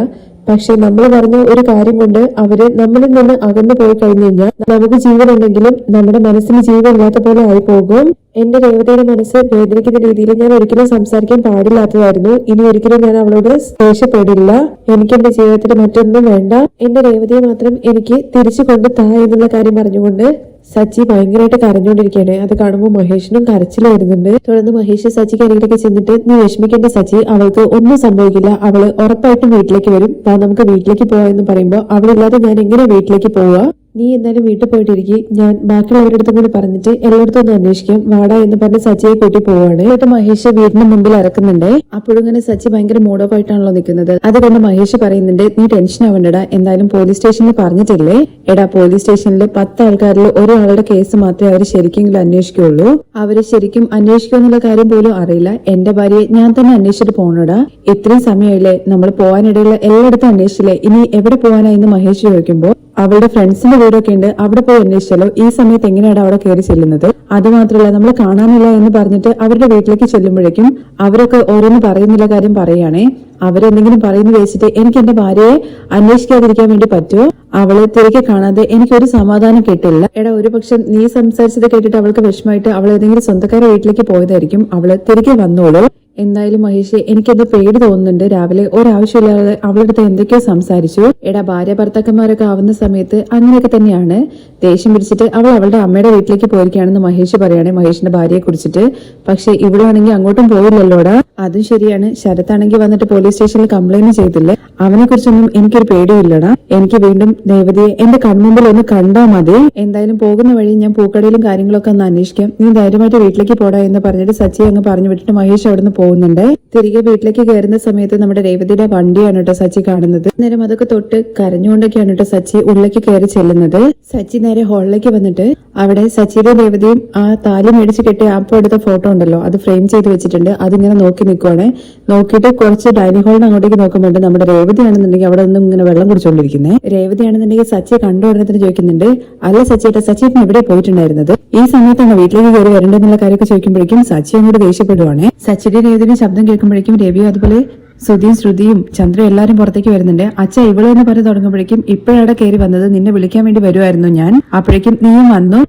പക്ഷെ നമ്മൾ പറഞ്ഞ ഒരു കാര്യം കൊണ്ട് അവര് നമ്മളിൽ നിന്ന് അകന്നു പോയി കഴിഞ്ഞു കഴിഞ്ഞാൽ നമുക്ക് ജീവനുണ്ടെങ്കിലും നമ്മുടെ മനസ്സിന് ജീവനില്ലാത്ത പോലെ ആയി പോകും. എന്റെ രേവതിയുടെ മനസ്സ് വേദനിക്കുന്ന രീതിയിൽ ഞാൻ ഒരിക്കലും സംസാരിക്കാൻ പാടില്ലാത്തതായിരുന്നു. ഇനി ഒരിക്കലും ഞാൻ അവളോട് ദേഷ്യപ്പെടില്ല. എനിക്ക് എന്റെ ജീവിതത്തിൽ മറ്റൊന്നും വേണ്ട. എന്റെ രേവതിയെ മാത്രം എനിക്ക് തിരിച്ചു കൊണ്ട് താ എന്നുള്ള കാര്യം പറഞ്ഞുകൊണ്ട് സച്ചി ഭയങ്കരമായിട്ട് കരഞ്ഞുകൊണ്ടിരിക്കുകയാണ്. അത് കാണുമ്പോൾ മഹേഷിനും കരച്ചിൽ വരുന്നുണ്ട്. തുടർന്ന് മഹേഷ് സച്ചിക്ക് അരികിലേക്ക് ചെന്നിട്ട്, നീ വിഷമിക്കേണ്ട സച്ചി, അവൾക്ക് ഒന്നും സംഭവിക്കില്ല, അവള് ഉറപ്പായിട്ടും വീട്ടിലേക്ക് വരും, നമുക്ക് വീട്ടിലേക്ക് പോവാ എന്ന് പറയുമ്പോ അവളില്ലാതെ ഞാൻ എങ്ങനെ വീട്ടിലേക്ക് പോവാ? നീ എന്തായാലും വീട്ടിൽ പോയിട്ടിരിക്കും, ഞാൻ ബാക്കിയുള്ളവരുടെ അടുത്തും കൂടി പറഞ്ഞിട്ട് എല്ലായിടത്തും ഒന്ന് അന്വേഷിക്കാം, വാടാ എന്ന് പറഞ്ഞ് സച്ചിയെ കൂട്ടി പോവാണ്. എന്നിട്ട് മഹേഷ് വീടിന് മുമ്പിൽ ഇറക്കുന്നുണ്ട്. അപ്പോഴിങ്ങനെ സച്ചി ഭയങ്കര മൂഡ് ഓഫ് ആയിട്ടാണല്ലോ നിൽക്കുന്നത്. അതുകൊണ്ട് മഹേഷ് പറയുന്നുണ്ട്, നീ ടെൻഷൻ ആവണ്ടടാ, എന്തായാലും പോലീസ് സ്റ്റേഷനിൽ പറഞ്ഞിട്ടില്ലേ? എടാ, പോലീസ് സ്റ്റേഷനിൽ 10 ആൾക്കാരിൽ ഒരാളുടെ കേസ് മാത്രമേ അവർ ശരിക്കെങ്കിലും അന്വേഷിക്കുള്ളൂ. അവര് ശരിക്കും അന്വേഷിക്കുമെന്നുള്ള കാര്യം പോലും അറിയില്ല. എന്റെ ഭാര്യയെ ഞാൻ തന്നെ അന്വേഷിച്ചിട്ട് പോകണടാ. ഇത്രയും സമയമില്ലേ, നമ്മൾ പോകാനിടയുള്ള എല്ലായിടത്തും അന്വേഷിച്ചില്ലേ, ഇനി എവിടെ പോകാനായെന്ന് മഹേഷ് ചോദിക്കുമ്പോ അവളുടെ ഫ്രണ്ട്സിന്റെ വീടൊക്കെ ഉണ്ട്, അവിടെ പോയി അന്വേഷിച്ചാലോ? ഈ സമയത്ത് എങ്ങനെയാണ് അവിടെ കയറി ചെല്ലുന്നത്? അതുമാത്രമല്ല, നമ്മൾ കാണാനില്ല എന്ന് പറഞ്ഞിട്ട് അവരുടെ വീട്ടിലേക്ക് ചെല്ലുമ്പോഴേക്കും അവരൊക്കെ ഓരോന്ന് പറയുന്നുള്ള കാര്യം പറയുകയാണേ. അവരെന്തെങ്കിലും പറയുന്നത് വെച്ചിട്ട് എനിക്ക് എന്റെ ഭാര്യയെ അന്വേഷിക്കാതിരിക്കാൻ വേണ്ടി പറ്റുമോ? അവള് തിരികെ കാണാതെ എനിക്കൊരു സമാധാനം കിട്ടില്ല. എടാ, ഒരു പക്ഷെ നീ സംസാരിച്ചത് കേട്ടിട്ട് അവൾക്ക് വിഷമമായിട്ട് അവൾ ഏതെങ്കിലും സ്വന്തക്കാരുടെ വീട്ടിലേക്ക് പോയതായിരിക്കും. അവള് തിരികെ വന്നോളൂ. എന്തായാലും മഹേഷ്, എനിക്കെന്തോ പേടി തോന്നുന്നുണ്ട്. രാവിലെ ഒരാവശ്യമില്ലാതെ അവളുടെ അടുത്ത് എന്തൊക്കെയോ സംസാരിച്ചു. എടാ, ഭാര്യ ഭർത്താക്കന്മാരൊക്കെ ആവുന്ന സമയത്ത് അങ്ങനെയൊക്കെ തന്നെയാണ്. ദേഷ്യം പിടിച്ചിട്ട് അവൾ അവളുടെ അമ്മയുടെ വീട്ടിലേക്ക് പോയിരിക്കുകയാണെന്ന് മഹേഷ് പറയാണ് മഹേഷിന്റെ ഭാര്യയെ കുറിച്ചിട്ട്. പക്ഷെ ഇവളാണെങ്കിൽ അങ്ങോട്ടും പോയില്ലല്ലോടാ. അതും ശരിയാണ്. ശരത്താണെങ്കിൽ വന്നിട്ട് പോലീസ് സ്റ്റേഷനിൽ കംപ്ലൈന്റ് ചെയ്തില്ലേ? അവനെ കുറിച്ചൊന്നും എനിക്കൊരു പേടിയില്ലടാ. എനിക്ക് വീണ്ടും രേവതിയെ എന്റെ കൺമുമ്പിൽ ഒന്ന് കണ്ടാ മതി. എന്തായാലും പോകുന്ന വഴി ഞാൻ പൂക്കടയിലും കാര്യങ്ങളൊക്കെ ഒന്ന് അന്വേഷിക്കാം. നീ ധൈര്യമായിട്ട് വീട്ടിലേക്ക് പോടാ എന്ന് പറഞ്ഞിട്ട് സച്ചി അങ്ങ് പറഞ്ഞു വിട്ടിട്ട് മഹേഷ് അവിടുന്ന് പോകുന്നുണ്ട്. തിരികെ വീട്ടിലേക്ക് കയറുന്ന സമയത്ത് നമ്മുടെ രേവതിയുടെ വണ്ടിയാണ് കേട്ടോ സച്ചി കാണുന്നത്. നേരം അതൊക്കെ തൊട്ട് കരഞ്ഞുകൊണ്ടൊക്കെയാണ് കേട്ടോ സച്ചി ഉള്ളിലേക്ക് കയറി ചെല്ലുന്നത്. സച്ചി നേരെ ഹാളിലേക്ക് വന്നിട്ട് അവിടെ സച്ചിയുടെ രേവതിയും ആ താലി മേടിച്ച് കെട്ടിയ ആപ്പോ എടുത്ത ഫോട്ടോ ഉണ്ടല്ലോ, അത് ഫ്രെയിം ചെയ്ത് വെച്ചിട്ടുണ്ട്. അതിങ്ങനെ നോക്കി നിൽക്കുവാണ്. നോക്കിയിട്ട് കുറച്ച് ഡൈനിങ് ഹാളിന് അങ്ങോട്ടേക്ക് നോക്കുമ്പോണ്ട് നമ്മുടെ രേവതിയാണെന്നുണ്ടെങ്കിൽ അവിടെ ഒന്നും ഇങ്ങനെ വെള്ളം കുടിച്ചോണ്ടിരിക്കുന്നത്. രേവതിയാണെന്നുണ്ടെങ്കിൽ സച്ചിയെ കണ്ട ഉടനെ തന്നെ ചോദിക്കുന്നുണ്ട്, അല്ല സച്ചിയേട്ടാ, സച്ചിയേട്ടൻ എവിടെ പോയിട്ടുണ്ടായിരുന്നത്? ഈ സമയത്താണ് വീട്ടിലേക്ക് കയറി വരേണ്ടെന്നുള്ള കാര്യമൊക്കെ ചോദിക്കുമ്പോഴേക്കും സച്ചി അങ്ങോട്ട് ദേഷ്യപ്പെടുവാണ്. സച്ചിയുടെ രേവതിയുടെ ശബ്ദം കേൾക്കുമ്പോഴേക്കും രവിയും അതുപോലെ സുധിയും ശ്രുതിയും ചന്ദ്രയും എല്ലാരും പുറത്തേക്ക് വരുന്നുണ്ട്. അച്ഛ ഇവളെ എന്ന് പറഞ്ഞു തുടങ്ങുമ്പോഴേക്കും ഇപ്പോഴാണ് കയറി വന്നത്, നിന്നെ വിളിക്കാൻ വേണ്ടി വരുമായിരുന്നു ഞാൻ. അപ്പോഴേക്കും നീയും വന്നു.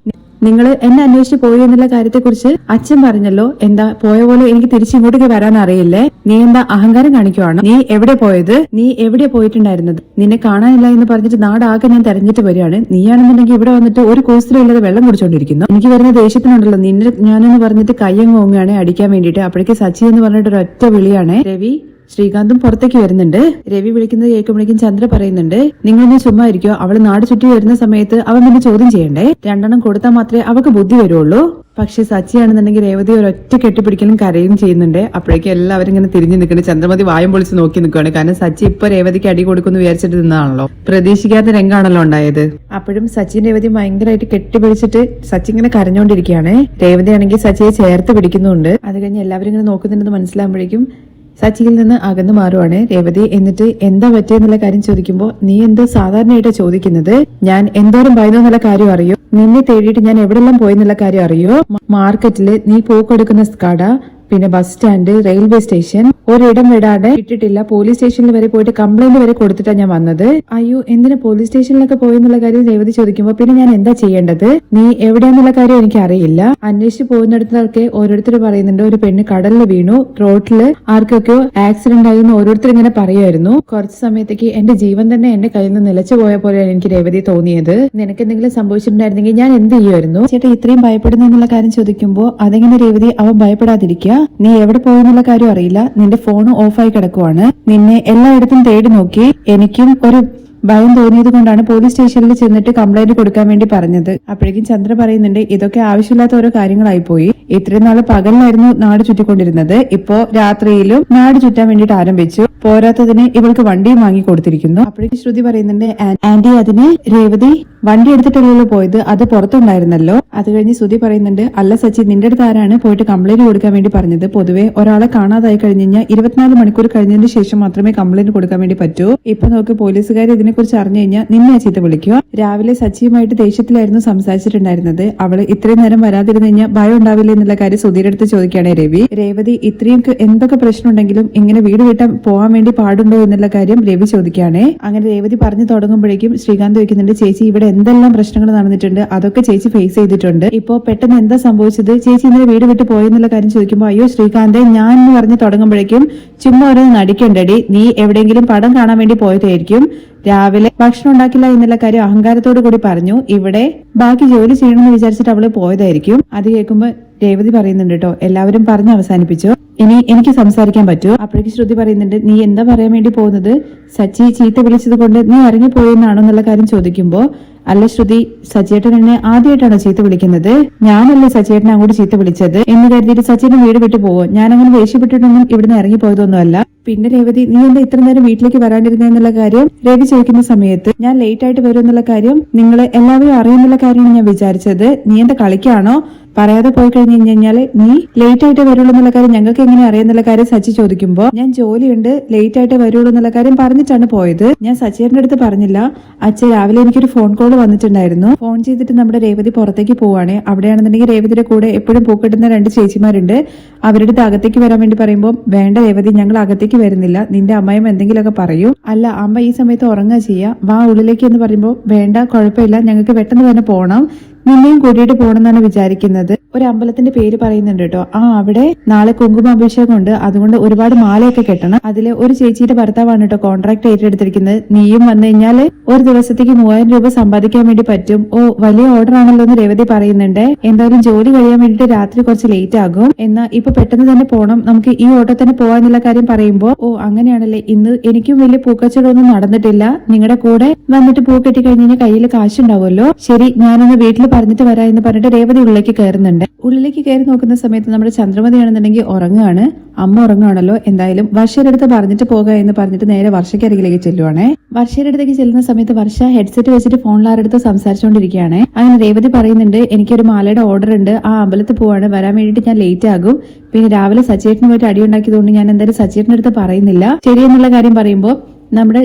നിങ്ങൾ എന്നെ അന്വേഷിച്ച് പോയി എന്നുള്ള കാര്യത്തെ കുറിച്ച് അച്ഛൻ പറഞ്ഞല്ലോ. എന്താ പോയ പോലെ എനിക്ക് തിരിച്ചിങ്ങോട്ടേക്ക് വരാൻ അറിയില്ലേ? നീ എന്താ അഹങ്കാരം കാണിക്കുവാണ്? നീ എവിടെ പോയത്? നീ എവിടെ പോയിട്ടുണ്ടായിരുന്നത്? നിന്നെ കാണാനില്ല എന്ന് പറഞ്ഞിട്ട് നാടാകെ ഞാൻ തെരഞ്ഞിട്ട് വരികയാണ്. നീയാണെന്നുണ്ടെങ്കിൽ ഇവിടെ വന്നിട്ട് ഒരു കോസ്റ്ററില്ലാതെ വെള്ളം കുടിച്ചോണ്ടിരിക്കുന്നു. എനിക്ക് വരുന്ന ദേഷ്യത്തിനുണ്ടല്ലോ നിന്നെ ഞാനെന്ന് പറഞ്ഞിട്ട് കയ്യങ്ങ് ഓങ്ങുകയാണ് അടിക്കാൻ വേണ്ടിയിട്ട്. അപ്പോഴേക്ക് സച്ചി എന്ന് പറഞ്ഞിട്ട് ഒരൊറ്റ വിളിയാണ്. രവി ശ്രീകാന്തും പുറത്തേക്ക് വരുന്നുണ്ട്. രവി വിളിക്കുന്നത് കേൾക്കുമ്പോഴേക്കും ചന്ദ്ര പറയുന്നുണ്ട്, നിങ്ങളൊന്നും ചുമ്മാ ഇരിക്കോ, അവള് നാട് ചുറ്റി വരുന്ന സമയത്ത് അവൻ പിന്നെ ചോദ്യം ചെയ്യണ്ടേ, 2 കൊടുത്താൽ മാത്രമേ അവൾക്ക് ബുദ്ധി വരുള്ളൂ. പക്ഷെ സച്ചിയാണെന്നുണ്ടെങ്കിൽ രേവതി ഒരൊറ്റ കെട്ടിപ്പിടിക്കലും കരയും ചെയ്യുന്നുണ്ട്. അപ്പോഴേക്കും എല്ലാവരും ഇങ്ങനെ തിരിഞ്ഞു നിൽക്കുന്നുണ്ട്. ചന്ദ്രമതി വായും പൊളിച്ച് നോക്കി നിൽക്കുകയാണ്. കാരണം സച്ചി ഇപ്പൊ രേവതിക്ക് അടി കൊടുക്കുന്നു വിചാരിച്ചിട്ട് നിന്നാണല്ലോ. പ്രതീക്ഷിക്കാത്ത രംഗാണല്ലോ ഉണ്ടായത്. അപ്പോഴും സച്ചിൻ രേവതി ഭയങ്കരമായിട്ട് കെട്ടിപ്പിടിച്ചിട്ട് സച്ചി ഇങ്ങനെ കരഞ്ഞോണ്ടിരിക്കുകയാണ്. രേവതി ആണെങ്കിൽ സച്ചിയെ ചേർത്ത് പിടിക്കുന്നുണ്ട്. അത് കഴിഞ്ഞ് എല്ലാവരും ഇങ്ങനെ നോക്കുന്നുണ്ടെന്ന് മനസ്സിലാകുമ്പോഴേക്കും സച്ചിയിൽ നിന്ന് അകന്നു മാറുവാണ് രേവതി. എന്നിട്ട് എന്താ പറ്റിയെന്നുള്ള കാര്യം ചോദിക്കുമ്പോ, നീ എന്തോ സാധാരണയായിട്ടാ ചോദിക്കുന്നത്, ഞാൻ എന്തോരം ഭയന്നു എന്നുള്ള കാര്യം അറിയോ, നിന്നെ തേടിയിട്ട് ഞാൻ എവിടെല്ലാം പോയെന്നുള്ള കാര്യം അറിയോ, മാർക്കറ്റില് നീ പൂക്കെടുക്കുന്ന കട, പിന്നെ ബസ് സ്റ്റാൻഡ്, റെയിൽവേ സ്റ്റേഷൻ, ഒരിടം വിടാതെ ഇട്ടിട്ടില്ല. പോലീസ് സ്റ്റേഷനിൽ വരെ പോയിട്ട് കംപ്ലൈന്റ് വരെ കൊടുത്തിട്ടാണ് ഞാൻ വന്നത്. അയ്യോ, എന്തിനാ പോലീസ് സ്റ്റേഷനിലൊക്കെ പോയെന്നുള്ള കാര്യം രേവതി ചോദിക്കുമ്പോ, പിന്നെ ഞാൻ എന്താ ചെയ്യേണ്ടത്, നീ എവിടെയാന്നുള്ള കാര്യം എനിക്ക് അറിയില്ല. അന്വേഷിച്ച് പോകുന്നിടത്തൊക്കെ ഓരോരുത്തർ പറയുന്നുണ്ട് ഒരു പെണ്ണ് കടലിൽ വീണു, റോഡില് ആർക്കൊക്കെയോ ആക്സിഡന്റ് ആയി എന്ന് ഓരോരുത്തർ ഇങ്ങനെ പറയുമായിരുന്നു. കുറച്ച് സമയത്തേക്ക് എന്റെ ജീവൻ തന്നെ എന്റെ കയ്യിൽ നിന്ന് നിലച്ചു പോയ പോലെയാണ് എനിക്ക് രേവതി തോന്നിയത്. നിനക്ക് എന്തെങ്കിലും സംഭവിച്ചിട്ടുണ്ടായിരുന്നെങ്കിൽ ഞാൻ എന്ത് ചെയ്യുമായിരുന്നു? ചേട്ടാ ഇത്രയും ഭയപ്പെടുന്നു എന്നുള്ള കാര്യം ചോദിക്കുമ്പോ, അതെങ്ങനെ രേവതി, അവൻ ഭയപ്പെടാതിരിക്കുക, നീ എവിടെ പോയെന്നുള്ള കാര്യം അറിയില്ല, നിന്റെ ഫോൺ ഓഫായി കിടക്കുവാണ്, നിന്നെ എല്ലായിടത്തും തേടി നോക്കി, എനിക്കും ഒരു ഭയം തോന്നിയത് കൊണ്ടാണ് പോലീസ് സ്റ്റേഷനിൽ ചെന്നിട്ട് കംപ്ലൈന്റ് കൊടുക്കാൻ വേണ്ടി പറഞ്ഞത്. അപ്പോഴേക്കും ചന്ദ്ര പറയുന്നുണ്ട്, ഇതൊക്കെ ആവശ്യമില്ലാത്ത ഓരോ കാര്യങ്ങളായി പോയി. ഇത്രയും നാള് പകലിലായിരുന്നു നാട് ചുറ്റിക്കൊണ്ടിരുന്നത്, ഇപ്പോ രാത്രിയിലും നാട് ചുറ്റാൻ വേണ്ടിട്ട് ആരംഭിച്ചു. പോരാത്തതിന് ഇവൾക്ക് വണ്ടിയും വാങ്ങി കൊടുത്തിരിക്കുന്നു. അപ്പോഴേക്കും ശ്രുതി പറയുന്നുണ്ട്, ആന്റി അതിന് രേവതി വണ്ടി എടുത്തിട്ടല്ലോ പോയത്, അത് പുറത്തുണ്ടായിരുന്നല്ലോ. അത് കഴിഞ്ഞ് ശ്രുതി പറയുന്നുണ്ട്, അല്ല സച്ചി, നിന്റെ അടുത്ത് ആരാണ് പോയിട്ട് കംപ്ലൈന്റ് കൊടുക്കാൻ വേണ്ടി പറഞ്ഞത്? പൊതുവെ ഒരാളെ കാണാതായി കഴിഞ്ഞ് കഴിഞ്ഞാൽ 24 മണിക്കൂർ കഴിഞ്ഞതിന് ശേഷം മാത്രമേ കംപ്ലൈന്റ് കൊടുക്കാൻ വേണ്ടി പറ്റൂ. ഇപ്പൊ നോക്ക്, പോലീസുകാർ ഇതിനെക്കുറിച്ച് അറിഞ്ഞു കഴിഞ്ഞാൽ നിന്നെ ചീത്ത വിളിക്കുക. രാവിലെ സച്ചിയുമായിട്ട് ദേഷ്യത്തിലായിരുന്നു സംസാരിച്ചിട്ടുണ്ടായിരുന്നത്. അവള് ഇത്രയും നേരം വരാതിരുന്നു കഴിഞ്ഞാൽ ഭയം ഉണ്ടാവില്ല എന്നുള്ള കാര്യം സുധീരുടെ അടുത്ത് ചോദിക്കുകയാണ് രവി. രേവതി ഇത്രയും എന്തൊക്കെ പ്രശ്നം ഉണ്ടെങ്കിലും ഇങ്ങനെ വീട് വിട്ടാൻ പോവാൻ വേണ്ടി പാടുണ്ടോ എന്നുള്ള കാര്യം രവി ചോദിക്കുകയാണ്. അങ്ങനെ രേവതി പറഞ്ഞു തുടങ്ങുമ്പോഴേക്കും ശ്രീകാന്ത് ചോദിക്കുന്നുണ്ട്, ചേച്ചി ഇവിടെ എന്തെല്ലാം പ്രശ്നങ്ങൾ നടന്നിട്ടുണ്ട്, അതൊക്കെ ചേച്ചി ഫേസ് ചെയ്തിട്ടുണ്ട്. ഇപ്പോ പെട്ടെന്ന് എന്താ സംഭവിച്ചത്, ചേച്ചി ഇന്നലെ വീട് വിട്ട് പോയെന്നുള്ള കാര്യം ചോദിക്കുമ്പോൾ, അയ്യോ ശ്രീകാന്തെ, ഞാൻ എന്ന് പറഞ്ഞ് തുടങ്ങുമ്പോഴേക്കും ചുമ്മാ ഓരോ നടിക്കണ്ടടി, നീ എവിടെയെങ്കിലും പടം കാണാൻ വേണ്ടി പോയതായിരിക്കും, രാവിലെ ഭക്ഷണം ഉണ്ടാക്കില്ല എന്നുള്ള കാര്യം അഹങ്കാരത്തോടു കൂടി പറഞ്ഞു, ഇവിടെ ബാക്കി ജോലി ചെയ്യണമെന്ന് വിചാരിച്ചിട്ട് അവള് പോയതായിരിക്കും. അത് കേൾക്കുമ്പോ രേവതി പറയുന്നുണ്ട്, കേട്ടോ എല്ലാവരും പറഞ്ഞ് അവസാനിപ്പിച്ചു, ഇനി എനിക്ക് സംസാരിക്കാൻ പറ്റുമോ? അപ്പോഴേക്ക് ശ്രുതി പറയുന്നുണ്ട്, നീ എന്താ പറയാൻ വേണ്ടി പോകുന്നത്, സച്ചി ചീത്ത വിളിച്ചത് കൊണ്ട് നീ ഇറങ്ങിപ്പോയെന്നാണോ എന്നുള്ള കാര്യം ചോദിക്കുമ്പോ, അല്ല ശ്രുതി, സച്ചേട്ടൻ എന്നെ ആദ്യമായിട്ടാണോ ചീത്ത വിളിക്കുന്നത്? ഞാനല്ലേ സച്ചേട്ടനെ അങ്ങോട്ട് ചീത്ത വിളിച്ചത് എന്ന് കരുതിയിട്ട് സച്ചേട്ടൻ വീട് വിട്ടു പോവോ? ഞാൻ അങ്ങനെ ദേഷ്യപ്പെട്ടിട്ടൊന്നും ഇവിടുന്ന് ഇറങ്ങിപ്പോയതൊന്നുമല്ല. പിന്നെ രേവതി, നീ എന്താ ഇത്ര നേരം വീട്ടിലേക്ക് വരാണ്ടിരുന്നുള്ള കാര്യം രവി ചോദിക്കുന്ന സമയത്ത്, ഞാൻ ലേറ്റ് ആയിട്ട് വരും എന്നുള്ള കാര്യം നിങ്ങളെ എല്ലാവരും അറിയുന്നുള്ള കാര്യമാണ് ഞാൻ വിചാരിച്ചത്. നീ എന്താ കളിക്കാണോ? പറയാതെ പോയി കഴിഞ്ഞു കഴിഞ്ഞാല് നീ ലേറ്റ് ആയിട്ട് വരുള്ളൂ എന്നുള്ള കാര്യം ഞങ്ങൾക്ക് എങ്ങനെ അറിയാന്നുള്ള കാര്യം സച്ചി ചോദിക്കുമ്പോ, ഞാൻ ജോലിയുണ്ട്, ലേറ്റ് ആയിട്ട് വരുള്ളൂ എന്നുള്ള കാര്യം പറഞ്ഞിട്ടാണ് പോയത്. ഞാൻ സച്ചിയുടെ അടുത്ത് പറഞ്ഞില്ല. അച്ഛൻ രാവിലെ എനിക്കൊരു ഫോൺ കോൾ വന്നിട്ടുണ്ടായിരുന്നു. ഫോൺ ചെയ്തിട്ട് നമ്മുടെ രേവതി പുറത്തേക്ക് പോവാണ്. അവിടെയാണെന്നുണ്ടെങ്കിൽ രേവതിയുടെ കൂടെ എപ്പോഴും പൂക്കെട്ടുന്ന 2 ചേച്ചിമാരുണ്ട്. അവരുടെ അടുത്ത് അകത്തേക്ക് വരാൻ വേണ്ടി പറയുമ്പോൾ, വേണ്ട രേവതി, ഞങ്ങൾ അകത്തേക്ക് വരുന്നില്ല, നിന്റെ അമ്മയും എന്തെങ്കിലുമൊക്കെ പറയും. അല്ല അമ്മ ഈ സമയത്ത് ഉറങ്ങുക ചെയ്യാ, വാ ഉള്ളിലേക്ക് എന്ന് പറയുമ്പോൾ, വേണ്ട കുഴപ്പമില്ല, ഞങ്ങൾക്ക് പെട്ടെന്ന് തന്നെ പോകണം, നിന്നെയും കൂട്ടിയിട്ട് പോകണമെന്നാണ് വിചാരിക്കുന്നത്. ഒരു അമ്പലത്തിന്റെ പേര് പറയുന്നുണ്ട് കേട്ടോ. അവിടെ നാളെ കുങ്കുമാഭിഷേകം ഉണ്ട്, അതുകൊണ്ട് ഒരുപാട് മാലയൊക്കെ കെട്ടണം. അതിലെ ഒരു ചേച്ചിയുടെ ഭർത്താവാണ് കേട്ടോ കോൺട്രാക്ട് ഏറ്റെടുത്തിരിക്കുന്നത്. നീയും വന്നു കഴിഞ്ഞാല് ഒരു ദിവസത്തേക്ക് 3000 രൂപ സമ്പാദിക്കാൻ വേണ്ടി പറ്റും. ഓ, വലിയ ഓർഡർ ആണല്ലോ എന്ന് രേവതി പറയുന്നുണ്ട്. എന്തായാലും ജോലി കഴിയാൻ വേണ്ടിട്ട് രാത്രി കുറച്ച് ലേറ്റ് ആകും, എന്നാ ഇപ്പൊ പെട്ടെന്ന് തന്നെ പോകണം, നമുക്ക് ഈ ഓട്ടോ തന്നെ പോവാന്നുള്ള കാര്യം പറയുമ്പോ, ഓ അങ്ങനെയാണല്ലേ, ഇന്ന് എനിക്കും വലിയ പൂക്കച്ചവടമൊന്നും നടന്നിട്ടില്ല, നിങ്ങളുടെ കൂടെ വന്നിട്ട് പൂ കെട്ടി കഴിഞ്ഞാൽ കയ്യിൽ കാശുണ്ടാവുമല്ലോ, ശരി ഞാനൊന്ന് വീട്ടിൽ പറഞ്ഞിട്ട് വരാ എന്ന് പറഞ്ഞിട്ട് രേവതി ഉള്ളിലേക്ക് കയറുന്നുണ്ട്. ഉള്ളിലേക്ക് കയറി നോക്കുന്ന സമയത്ത് നമ്മുടെ ചന്ദ്രമതിയാണെന്നുണ്ടെങ്കിൽ ഉറങ്ങുകയാണ്. അമ്മ ഉറങ്ങുകയാണല്ലോ. എന്തായാലും വർഷയുടെ അടുത്ത് പറഞ്ഞിട്ട് പോകുക എന്ന് പറഞ്ഞിട്ട് നേരെ വർഷയ്ക്കരികിലേക്ക് ചെല്ലുവാണേ. വർഷയുടെ അടുത്തേക്ക് ചെല്ലുന്ന സമയത്ത് വർഷ ഹെഡ്സെറ്റ് വെച്ചിട്ട് ഫോണിൽ ആരുടെ സംസാരിച്ചുകൊണ്ടിരിക്കുകയാണ്. അങ്ങനെ രേവതി പറയുന്നുണ്ട്, എനിക്കൊരു മാലയുടെ ഓർഡർ ഉണ്ട്, ആ അമ്പലത്തിൽ പോവാണ്, വരാൻ വേണ്ടിയിട്ട് ഞാൻ ലേറ്റ് ആകും. പിന്നെ രാവിലെ സച്ചേട്ടന് പോയിട്ട് അടി ഉണ്ടാക്കിയതുകൊണ്ട് ഞാൻ എന്തായാലും സച്ചേട്ടന്റെ അടുത്ത് പറയുന്നില്ല. ശരിയെന്നുള്ള കാര്യം പറയുമ്പോൾ നമ്മുടെ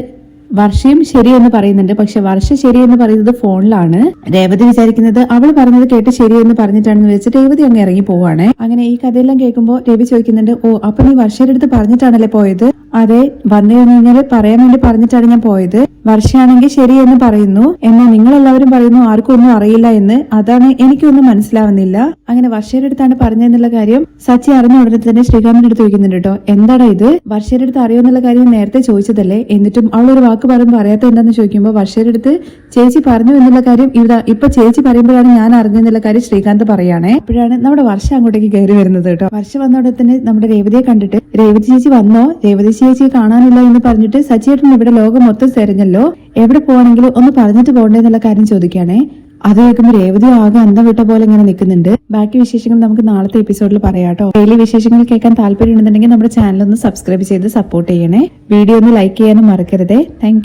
വർഷയും ശരിയെന്ന് പറയുന്നുണ്ട്. പക്ഷെ വർഷ ശരിയെന്ന് പറയുന്നത് ഫോണിലാണ്. രേവതി വിചാരിക്കുന്നത് അവൾ പറഞ്ഞത് കേട്ട് ശരിയെന്ന് പറഞ്ഞിട്ടാണെന്ന് വെച്ചിട്ട് രേവതി അങ്ങ് ഇറങ്ങി പോവാണ്. അങ്ങനെ ഈ കഥയെല്ലാം കേൾക്കുമ്പോൾ രവി ചോദിക്കുന്നുണ്ട്, ഓ അപ്പൊ നീ വർഷയുടെ അടുത്ത് പറഞ്ഞിട്ടാണല്ലേ പോയത്? അതെ, വന്നു കഴിഞ്ഞാൽ പറയാൻ വേണ്ടി പറഞ്ഞിട്ടാണ് ഞാൻ പോയത്. വർഷയാണെങ്കിൽ ശരിയെന്ന് പറയുന്നു, എന്നാൽ നിങ്ങളെല്ലാവരും പറയുന്നു ആർക്കും ഒന്നും അറിയില്ല എന്ന്. അതാണ് എനിക്കൊന്നും മനസ്സിലാവുന്നില്ല. അങ്ങനെ വർഷയുടെ അടുത്താണ് പറഞ്ഞതെന്നുള്ള കാര്യം സച്ചി അറിഞ്ഞ ഉടനെ തന്നെ ശ്രീകാന്തിന്റെ അടുത്ത് ചോദിക്കുന്നുണ്ട് കേട്ടോ. എന്താടാ ഇത്, വർഷയുടെ അടുത്ത് അറിയുമെന്നുള്ള കാര്യം നേരത്തെ ചോദിച്ചതല്ലേ, എന്നിട്ടും അവൾ ഒരു വാക്ക് പറയുമ്പോൾ അറിയാത്ത എന്താന്ന് ചോദിക്കുമ്പോൾ വർഷയുടെ അടുത്ത് ചേച്ചി പറഞ്ഞു എന്നുള്ള കാര്യം ഇപ്പൊ ചേച്ചി പറയുമ്പോഴാണ് ഞാൻ അറിഞ്ഞെന്നുള്ള കാര്യം ശ്രീകാന്ത് പറയാണേ. അപ്പോഴാണ് നമ്മുടെ വർഷ അങ്ങോട്ടേക്ക് കയറി വരുന്നത് കേട്ടോ. വർഷ വന്ന ഉടനെ തന്നെ നമ്മുടെ രേവതിയെ കണ്ടിട്ട്, രേവതി ചേച്ചി വന്നോ, രേവതി ചേച്ചിയെ കാണാനില്ല എന്ന് പറഞ്ഞിട്ട് സച്ചിയേട്ടൻ ഇവിടെ ലോകം മൊത്തം തെരഞ്ഞല്ലോ, എവിടെ പോവാണെങ്കിലും ഒന്ന് പറഞ്ഞിട്ട് പോകണ്ടേ എന്നുള്ള കാര്യം ചോദിക്കുകയാണേ. അത് കേൾക്കുമ്പോൾ രേവതി ആകെ അന്തം വിട്ട പോലെ ഇങ്ങനെ നിൽക്കുന്നുണ്ട്. ബാക്കി വിശേഷങ്ങൾ നമുക്ക് നാളത്തെ എപ്പിസോഡിൽ പറയാട്ടോ. ഡെയിലി വിശേഷങ്ങൾ കേൾക്കാൻ താല്പര്യം ഉണ്ടെന്നുണ്ടെങ്കിൽ നമ്മുടെ ചാനൽ ഒന്ന് സബ്സ്ക്രൈബ് ചെയ്ത് സപ്പോർട്ട് ചെയ്യണേ. വീഡിയോ ഒന്ന് ലൈക്ക് ചെയ്യാനും മറക്കരുതേ. താങ്ക്